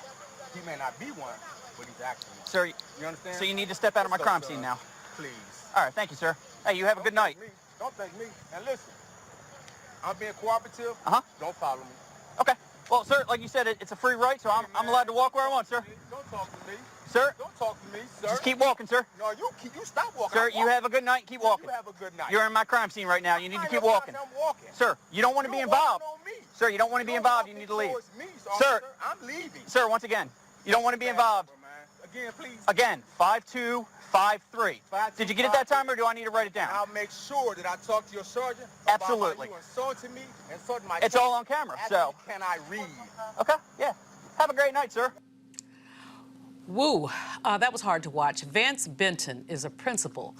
H: He may not be one, but he's acting one.
G: Sir,
H: You understand?
G: so you need to step out of my
H: So,
G: crime scene now.
H: Please.
G: All right. Thank you, sir. Hey, you have a good night.
H: Don't thank me. And listen, I'm being cooperative.
G: Uh-huh.
H: Don't follow me.
G: Okay. Well, sir, like you said, it's a free right, so I'm allowed to walk where I want, sir.
H: Don't talk to me.
G: Sir,
H: Don't talk to me, sir.
G: just keep walking, sir.
H: No, you stop walking.
G: Sir,
H: I'm
G: you have a good night. Keep walking.
H: You have a good night.
G: You're in my crime scene right now. You need to keep walking.
H: I'm walking.
G: Sir, you don't want to be
H: You're
G: involved.
H: walking on me.
G: Sir, you don't want to be
H: You're
G: involved. You
H: walking
G: need to leave.
H: towards me,
G: Sir.
H: officer. I'm leaving.
G: Sir, once again, you don't want to be involved.
H: Again, please.
G: Again, 5253. Did you get it that time, or do I need to write it down?
H: I'll make sure that I talk to your sergeant.
G: Absolutely.
H: About how you insulted me, insulted my.
G: It's all on camera, so.
H: Can I read?
G: Okay, yeah. Have a great night, sir.
A: Woo, that was hard to watch. Vance Benton is a principal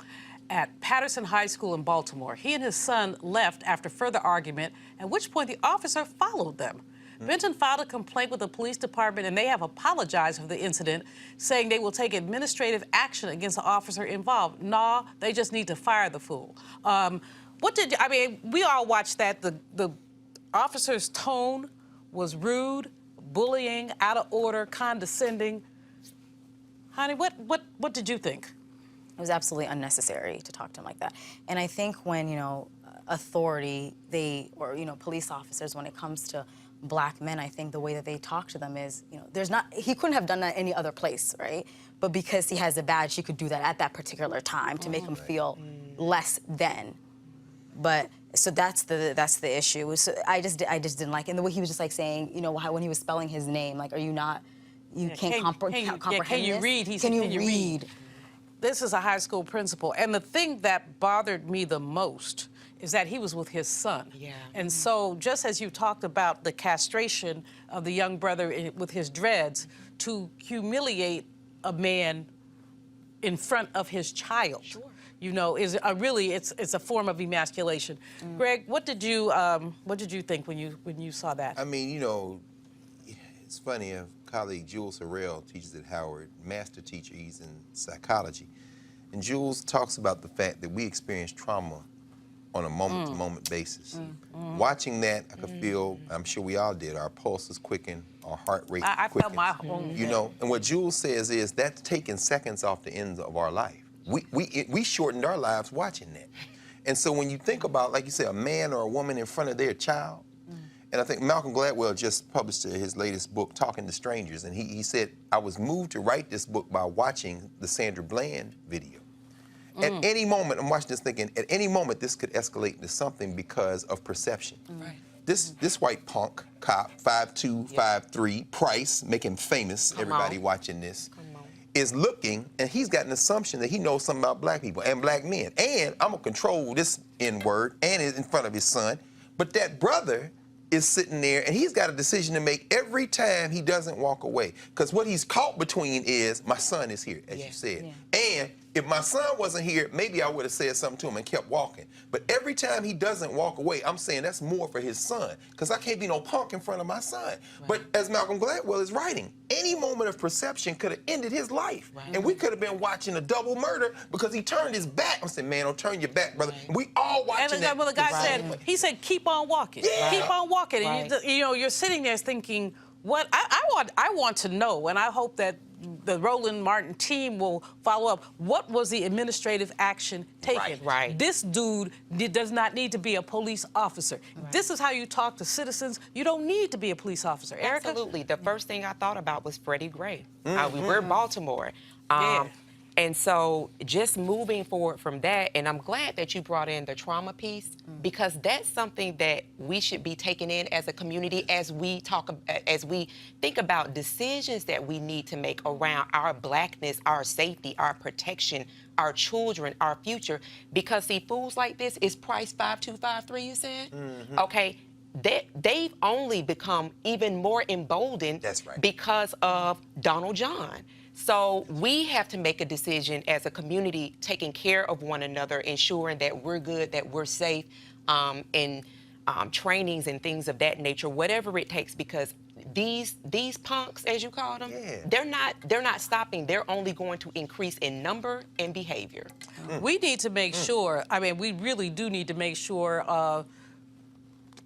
A: at Patterson High School in Baltimore. He and his son left after further argument, at which point the officer followed them. Benton filed a complaint with the police department, and they have apologized for the incident, saying they will take administrative action against the officer involved. Nah, they just need to fire the fool. We all watched that. The officer's tone was rude, bullying, out of order, condescending. Honey, what did you think?
E: It was absolutely unnecessary to talk to him like that. And I think when, authority, police officers, when it comes to Black men, I think the way that they talk to them is, he couldn't have done that any other place, right? But because he has a badge, he could do that at that particular time to make him feel less than. But so that's the issue. So I just didn't like it. And the way he was just like saying, when he was spelling his name, like, are you not, can't comprehend
A: can you
E: this?
A: read? He
E: Can
A: said,
E: you read?
A: This is a high school principal, and the thing that bothered me the most is that he was with his son.
D: Yeah.
A: And so just as you talked about the castration of the young brother with his dreads, to humiliate a man in front of his child, is it's a form of emasculation. Greg, what did you think when you saw that?
C: I mean, it's funny. A colleague, Jules Harrell, teaches at Howard, master teacher. He's in psychology, and Jules talks about the fact that we experience trauma on a moment-to-moment basis. Watching that, I could feel, I'm sure we all did, our pulses quicken, our heart rate quicken.
A: felt my own thing.
C: And what Jules says is that's taking seconds off the ends of our life. We shortened our lives watching that. And so when you think about, like you said, a man or a woman in front of their child, and I think Malcolm Gladwell just published his latest book, Talking to Strangers, and he said, I was moved to write this book by watching the Sandra Bland video. At any moment, I'm watching this thinking, at any moment this could escalate into something because of perception.
D: Right.
C: This white punk cop, 5'2", 5'3", Price, make him famous, everybody watching this, is looking, and he's got an assumption that he knows something about Black people and Black men. And I'm gonna control this N-word, and it's in front of his son. But that brother is sitting there, and he's got a decision to make every time he doesn't walk away. Because what he's caught between is, my son is here, as you said. And if my son wasn't here, maybe I would have said something to him and kept walking. But every time he doesn't walk away, I'm saying that's more for his son. Because I can't be no punk in front of my son. But as Malcolm Gladwell is writing, any moment of perception could have ended his life. And we could have been watching a double murder because he turned his back. I said, man, don't turn your back, brother. We all watching
A: And
C: that.
A: well, the guy said, he said, keep on walking.
C: Yeah.
A: Keep on walking. And you know, you're sitting there thinking, what I want to know, and I hope that the Roland Martin team will follow up. What was the administrative action taken?
D: Right.
A: This dude does not need to be a police officer. This is how you talk to citizens. You don't need to be a police officer. Erica?
D: Absolutely. The first thing I thought about was Freddie Gray. We're in Baltimore. And so just moving forward from that, and I'm glad that you brought in the trauma piece, because that's something that we should be taking in as a community as we think about decisions that we need to make around our Blackness, our safety, our protection, our children, our future. Because see, fools like this is price 5253, you said? Okay. They've only become even more emboldened because of Donald John. So we have to make a decision as a community, taking care of one another, ensuring that we're good, that we're safe, in trainings and things of that nature, whatever it takes, because these punks, as you call them, they're not stopping. They're only going to increase in number and behavior.
A: We need to make sure, I mean, we really do need to make sure,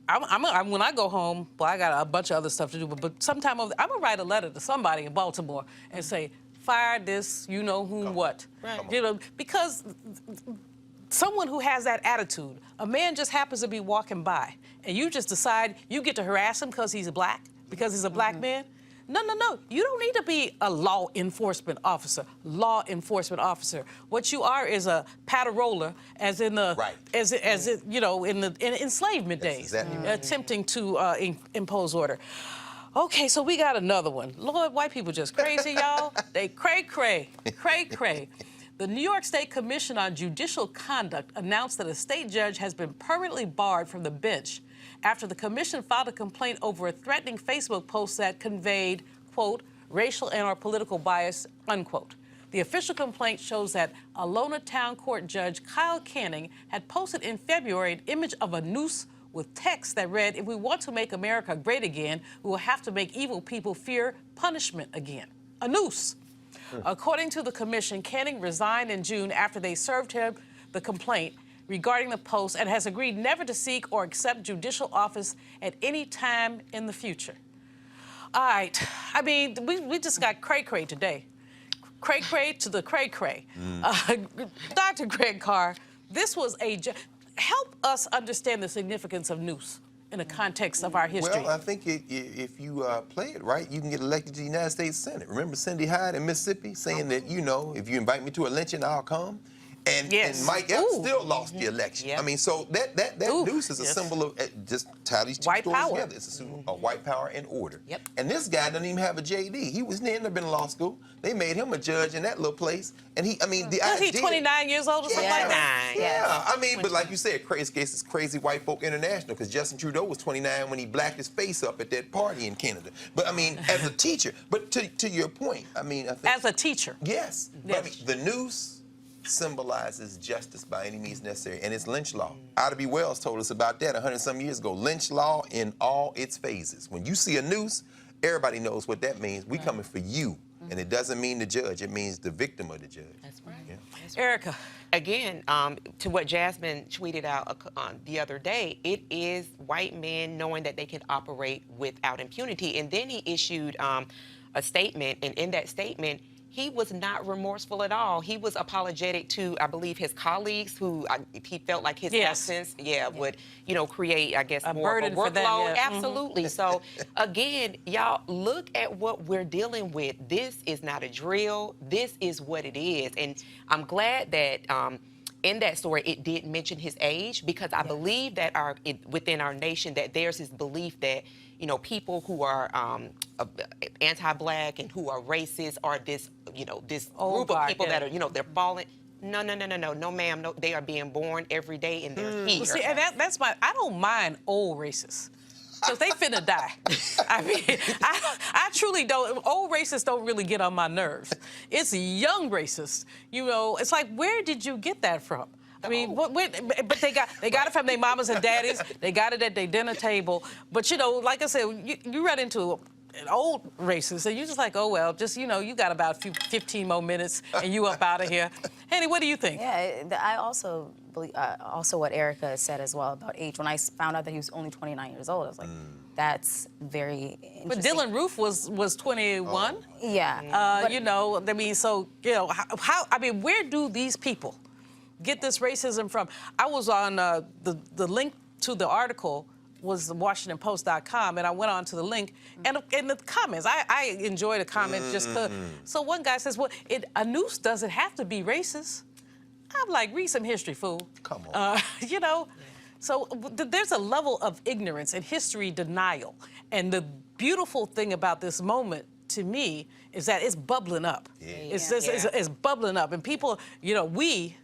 A: when I go home, well, I got a bunch of other stuff to do, but sometime I'm gonna write a letter to somebody in Baltimore and say, fire this, you know whom, what. You know, because someone who has that attitude, a man just happens to be walking by, and you just decide you get to harass him because he's black, because he's a black man. No. You don't need to be a law enforcement officer. What you are is a pataroller, as in the as it, you know, in enslavement days, attempting to impose order. Okay, so we got another one. Lord, white people just crazy, y'all. They cray. The New York State Commission on Judicial Conduct announced that a state judge has been permanently barred from the bench after the commission filed a complaint over a threatening Facebook post that conveyed, quote, racial and or political bias, unquote. The official complaint shows that Alona Town Court Judge Kyle Canning had posted in February an image of a noose with text that read, if we want to make America great again, we will have to make evil people fear punishment again. A noose. According to the commission, Canning resigned in June after they served him the complaint regarding the post and has agreed never to seek or accept judicial office at any time in the future. All right. I mean, we just got cray-cray today. Cray-cray to the cray-cray. Dr. Greg Carr, this was help us understand the significance of noose in the context of our history.
C: Well, I think if you play it right, you can get elected to the United States Senate. Remember Cindy Hyde in Mississippi saying that, you know, if you invite me to a lynching, I'll come? And Mike Epps still lost the election. I mean, so that noose is a symbol of, just tie these two stories together. It's a symbol of white power and order. And this guy doesn't even have a JD. He never been in law school. They made him a judge in that little place. And he, I mean, the idea.
A: Is he 29 years old or something like that?
C: Yeah, I mean, but like you said, crazy case is Crazy White Folk International, because Justin Trudeau was 29 when he blacked his face up at that party in Canada. But I mean, as a teacher, but to your point, I mean, I think.
A: As a teacher.
C: Yes. But, I mean, the noose symbolizes justice by any means necessary, and it's lynch law. Ida B. Wells told us about that 100-some years ago. Lynch law in all its phases. When you see a noose, everybody knows what that means. We coming for you, and it doesn't mean the judge. It means the victim of the judge.
D: That's right.
C: Yeah.
D: That's right.
A: Erica.
D: Again, to what Jasmine tweeted out the other day, it is white men knowing that they can operate without impunity. And then he issued a statement, and in that statement, he was not remorseful at all. He was apologetic to, I believe, his colleagues who he felt like his absence, would, you know, create, I guess, more of a workload. For them, Absolutely. So, again, y'all, look at what we're dealing with. This is not a drill. This is what it is. And I'm glad that in that story, it did mention his age, because I believe that within our nation that there's this belief that, you know, people who are anti-black and who are racist are this, you know, this group of people that are, you know, they're falling. No, ma'am. No, they are being born every day and they're here.
A: Well, see, and that's I don't mind old racists, because they finna die. I mean, I truly don't. Old racists don't really get on my nerves. It's young racists. You know, it's like, where did you get that from? I mean, but they got it from their mamas and daddies. They got it at their dinner table. But, you know, like I said, you run into an old racist, and you're just like, oh well, just you got about 15 more minutes, and you up out of here. Henny, what do you think?
E: Yeah, I also believe, also what Erica said as well about age. When I found out that he was only 29 years old, I was like, that's very interesting.
A: But Dylan Roof was 21.
E: Yeah.
A: I mean, so how? I mean, where do these people get this racism from? I was on the link to the article was WashingtonPost.com, and I went on to the link, and in the comments, I enjoy the comments just because. So one guy says, well, a noose doesn't have to be racist. I'm like, read some history, fool.
C: Come on.
A: So there's a level of ignorance and history denial. And the beautiful thing about this moment, to me, is that it's bubbling up. Yeah. It's bubbling up. And people, we,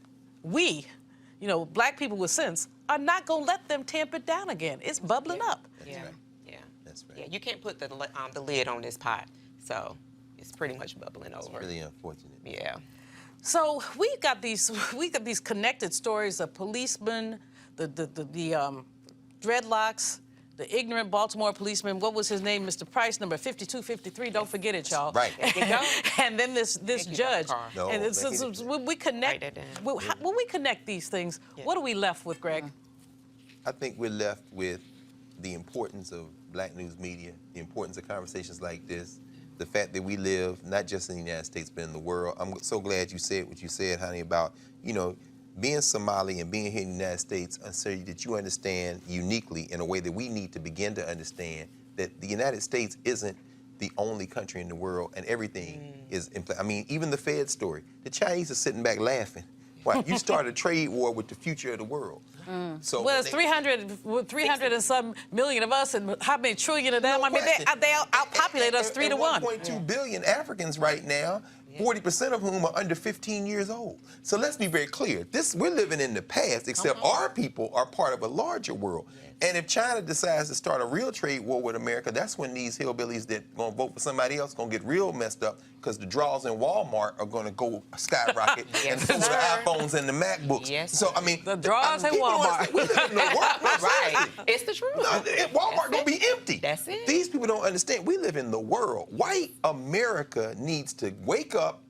A: black people with sense, are not going to let them tamp it down again. It's bubbling up.
C: That's right.
D: Yeah.
C: That's right.
D: Yeah, you can't put the lid on this pot. So it's pretty much bubbling over.
C: It's really unfortunate.
D: Yeah.
A: So we got these connected stories of policemen, the dreadlocks, the ignorant Baltimore policeman. What was his name? Mr. Price, number 5253. Don't forget it, y'all.
C: Right.
A: And then this judge.
C: No,
A: and when we connect,
D: Write that down.
A: when we connect these things, what are we left with, Greg?
C: I think we're left with the importance of black news media, the importance of conversations like this, the fact that we live not just in the United States but in the world. I'm so glad you said what you said, honey, about being Somali and being here in the United States, so that you understand uniquely in a way that we need to begin to understand that the United States isn't the only country in the world, and everything is in play. I mean, even the Fed story, the Chinese are sitting back laughing. Why? You started a trade war with the future of the world. So
A: well, it's 300 and some million of us, and how many trillion of them? I mean, they outpopulate us 3 to 1.
C: 1.2 billion Africans right now, 40% of whom are under 15 years old. So let's be very clear. We're living in the past, except our people are part of a larger world. And if China decides to start a real trade war with America, that's when these hillbillies that going to vote for somebody else going to get real messed up, because the draws in Walmart are going to go skyrocket, and so the iPhones and the MacBooks.
D: Yes.
C: So, I mean,
A: the draws in Walmart.
C: We live in the world.
D: Right. It's the truth.
C: Walmart going to be empty.
D: That's it.
C: These people don't understand. We live in the world. White America needs to wake up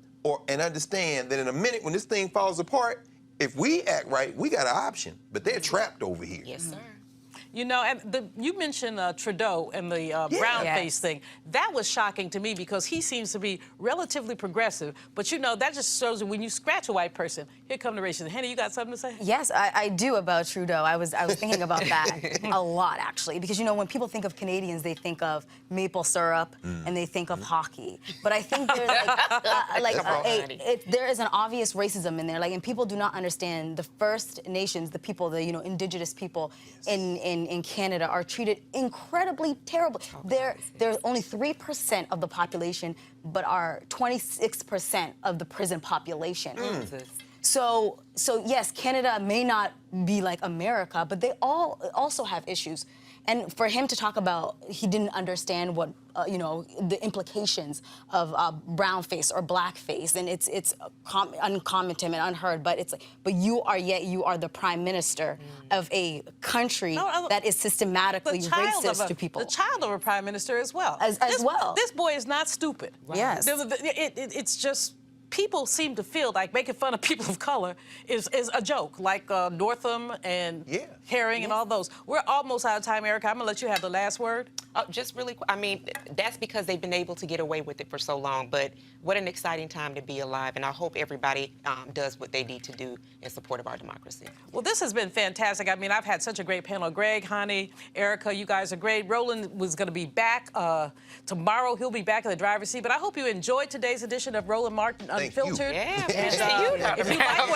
C: and understand that in a minute when this thing falls apart, if we act right, we got an option. But they're trapped over here.
D: Yes, sir.
A: And you mentioned Trudeau and the brown face thing. That was shocking to me because he seems to be relatively progressive. But that just shows that when you scratch a white person, here come the racism. Henny, you got something to say?
E: Yes, I do about Trudeau. I was thinking about that a lot, actually, because when people think of Canadians, they think of maple syrup and they think of hockey. But I think there's there is an obvious racism in there, and people do not understand the First Nations, the people, the indigenous people in Canada are treated incredibly terribly. They're only 3% of the population, but are 26% of the prison population. So yes, Canada may not be like America, but they all also have issues. And for him to talk about he didn't understand what the implications of brown face or black face, and it's uncommon to him and unheard. But you are the prime minister of a country that is systematically racist to people.
A: The child of a prime minister as well.
E: As well.
A: This boy is not stupid.
E: Right. Yes.
A: It's just. People seem to feel like making fun of people of color is a joke, like Northam and Herring and all those. We're almost out of time, Erica. I'm going to let you have the last word.
D: Just really quick. I mean, that's because they've been able to get away with it for so long. But what an exciting time to be alive. And I hope everybody does what they need to do in support of our democracy.
A: Well, this has been fantastic. I mean, I've had such a great panel. Greg, Honey, Erica, you guys are great. Roland was going to be back tomorrow. He'll be back in the driver's seat. But I hope you enjoyed today's edition of Roland Martin Unfiltered.
D: Yeah,
A: and if you like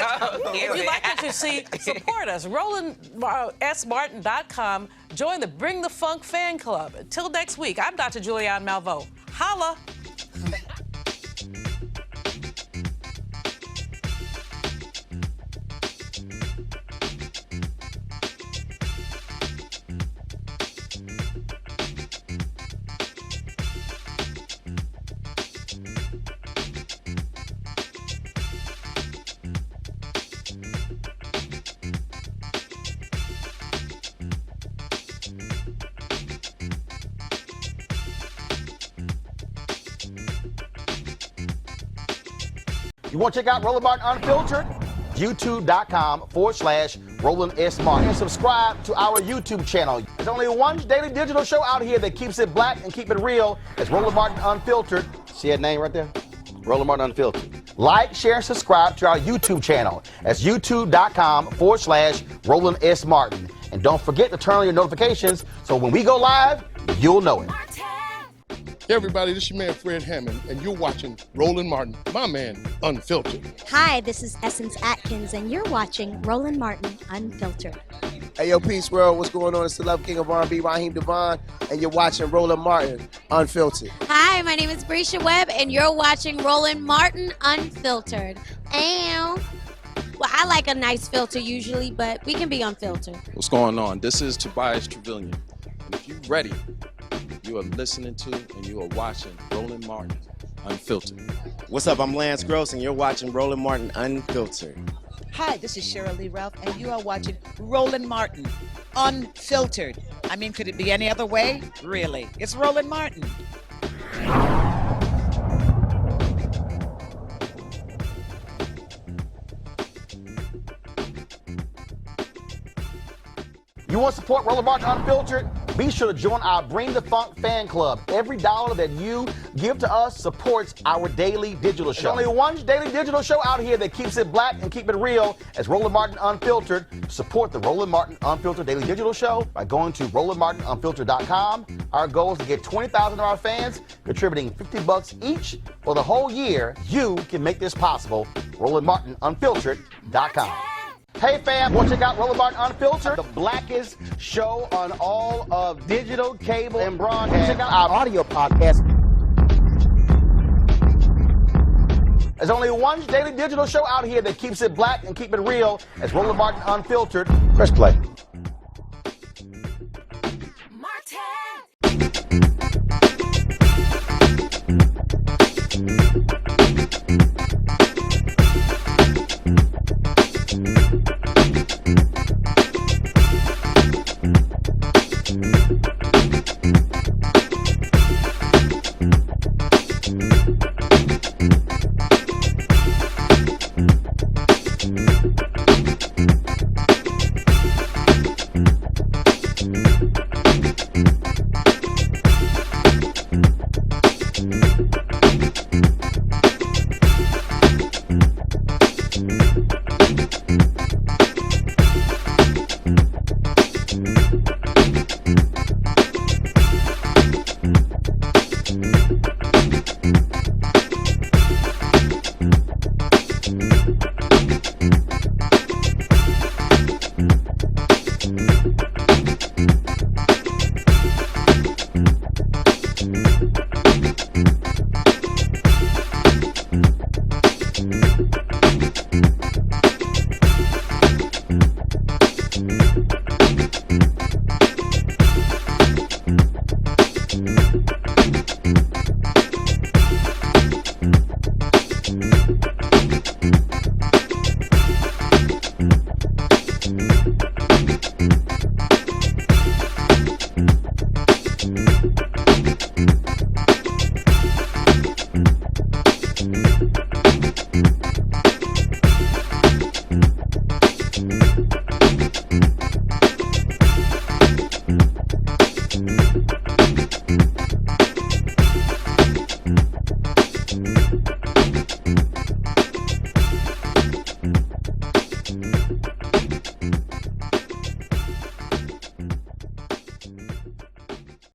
A: what you see, support us. RolandSMartin.com. Join the Bring the Funk fan club. Until next week, I'm Dr. Julianne Malveaux. Holla.
F: You want to check out Roland Martin Unfiltered? YouTube.com/Roland S. Martin. And subscribe to our YouTube channel. There's only one daily digital show out here that keeps it black and keep it real. It's Roland Martin Unfiltered. See that name right there? Roland Martin Unfiltered. Like, share, and subscribe to our YouTube channel. That's youtube.com/Roland S. Martin. And don't forget to turn on your notifications so when we go live, you'll know it.
I: Hey everybody, this is your man Fred Hammond, and you're watching Roland Martin, my man, Unfiltered.
J: Hi, this is Essence Atkins, and you're watching Roland Martin Unfiltered.
K: Hey, yo, Peace World, what's going on? It's the Love King of R&B, Raheem Devon, and you're watching Roland Martin Unfiltered.
J: Hi, my name is Brescia Webb, and you're watching Roland Martin Unfiltered. Ow. Well, I like a nice filter usually, but we can be unfiltered.
L: What's going on? This is Tobias Trevelyan, and if you're ready, you are listening to and you are watching Roland Martin Unfiltered.
M: What's up? I'm Lance Gross, and you're watching Roland Martin Unfiltered.
N: Hi, this is Cheryl Lee Ralph, and you are watching Roland Martin Unfiltered. I mean, could it be any other way? Really? It's Roland Martin.
F: You want to support Roland Martin Unfiltered? Be sure to join our Bring the Funk fan club. Every dollar that you give to us supports our daily digital show. There's only one daily digital show out here that keeps it black and keep it real. It's Roland Martin Unfiltered. Support the Roland Martin Unfiltered daily digital show by going to RolandMartinUnfiltered.com. Our goal is to get 20,000 of our fans contributing $50 each for the whole year. You can make this possible. RolandMartinUnfiltered.com. Hey fam, want to check out Roland Martin Unfiltered? The blackest show on all of digital, cable, and broadcast. Check out our audio podcast. There's only one daily digital show out here that keeps it black and keep it real. It's Roland Martin Unfiltered. Press play.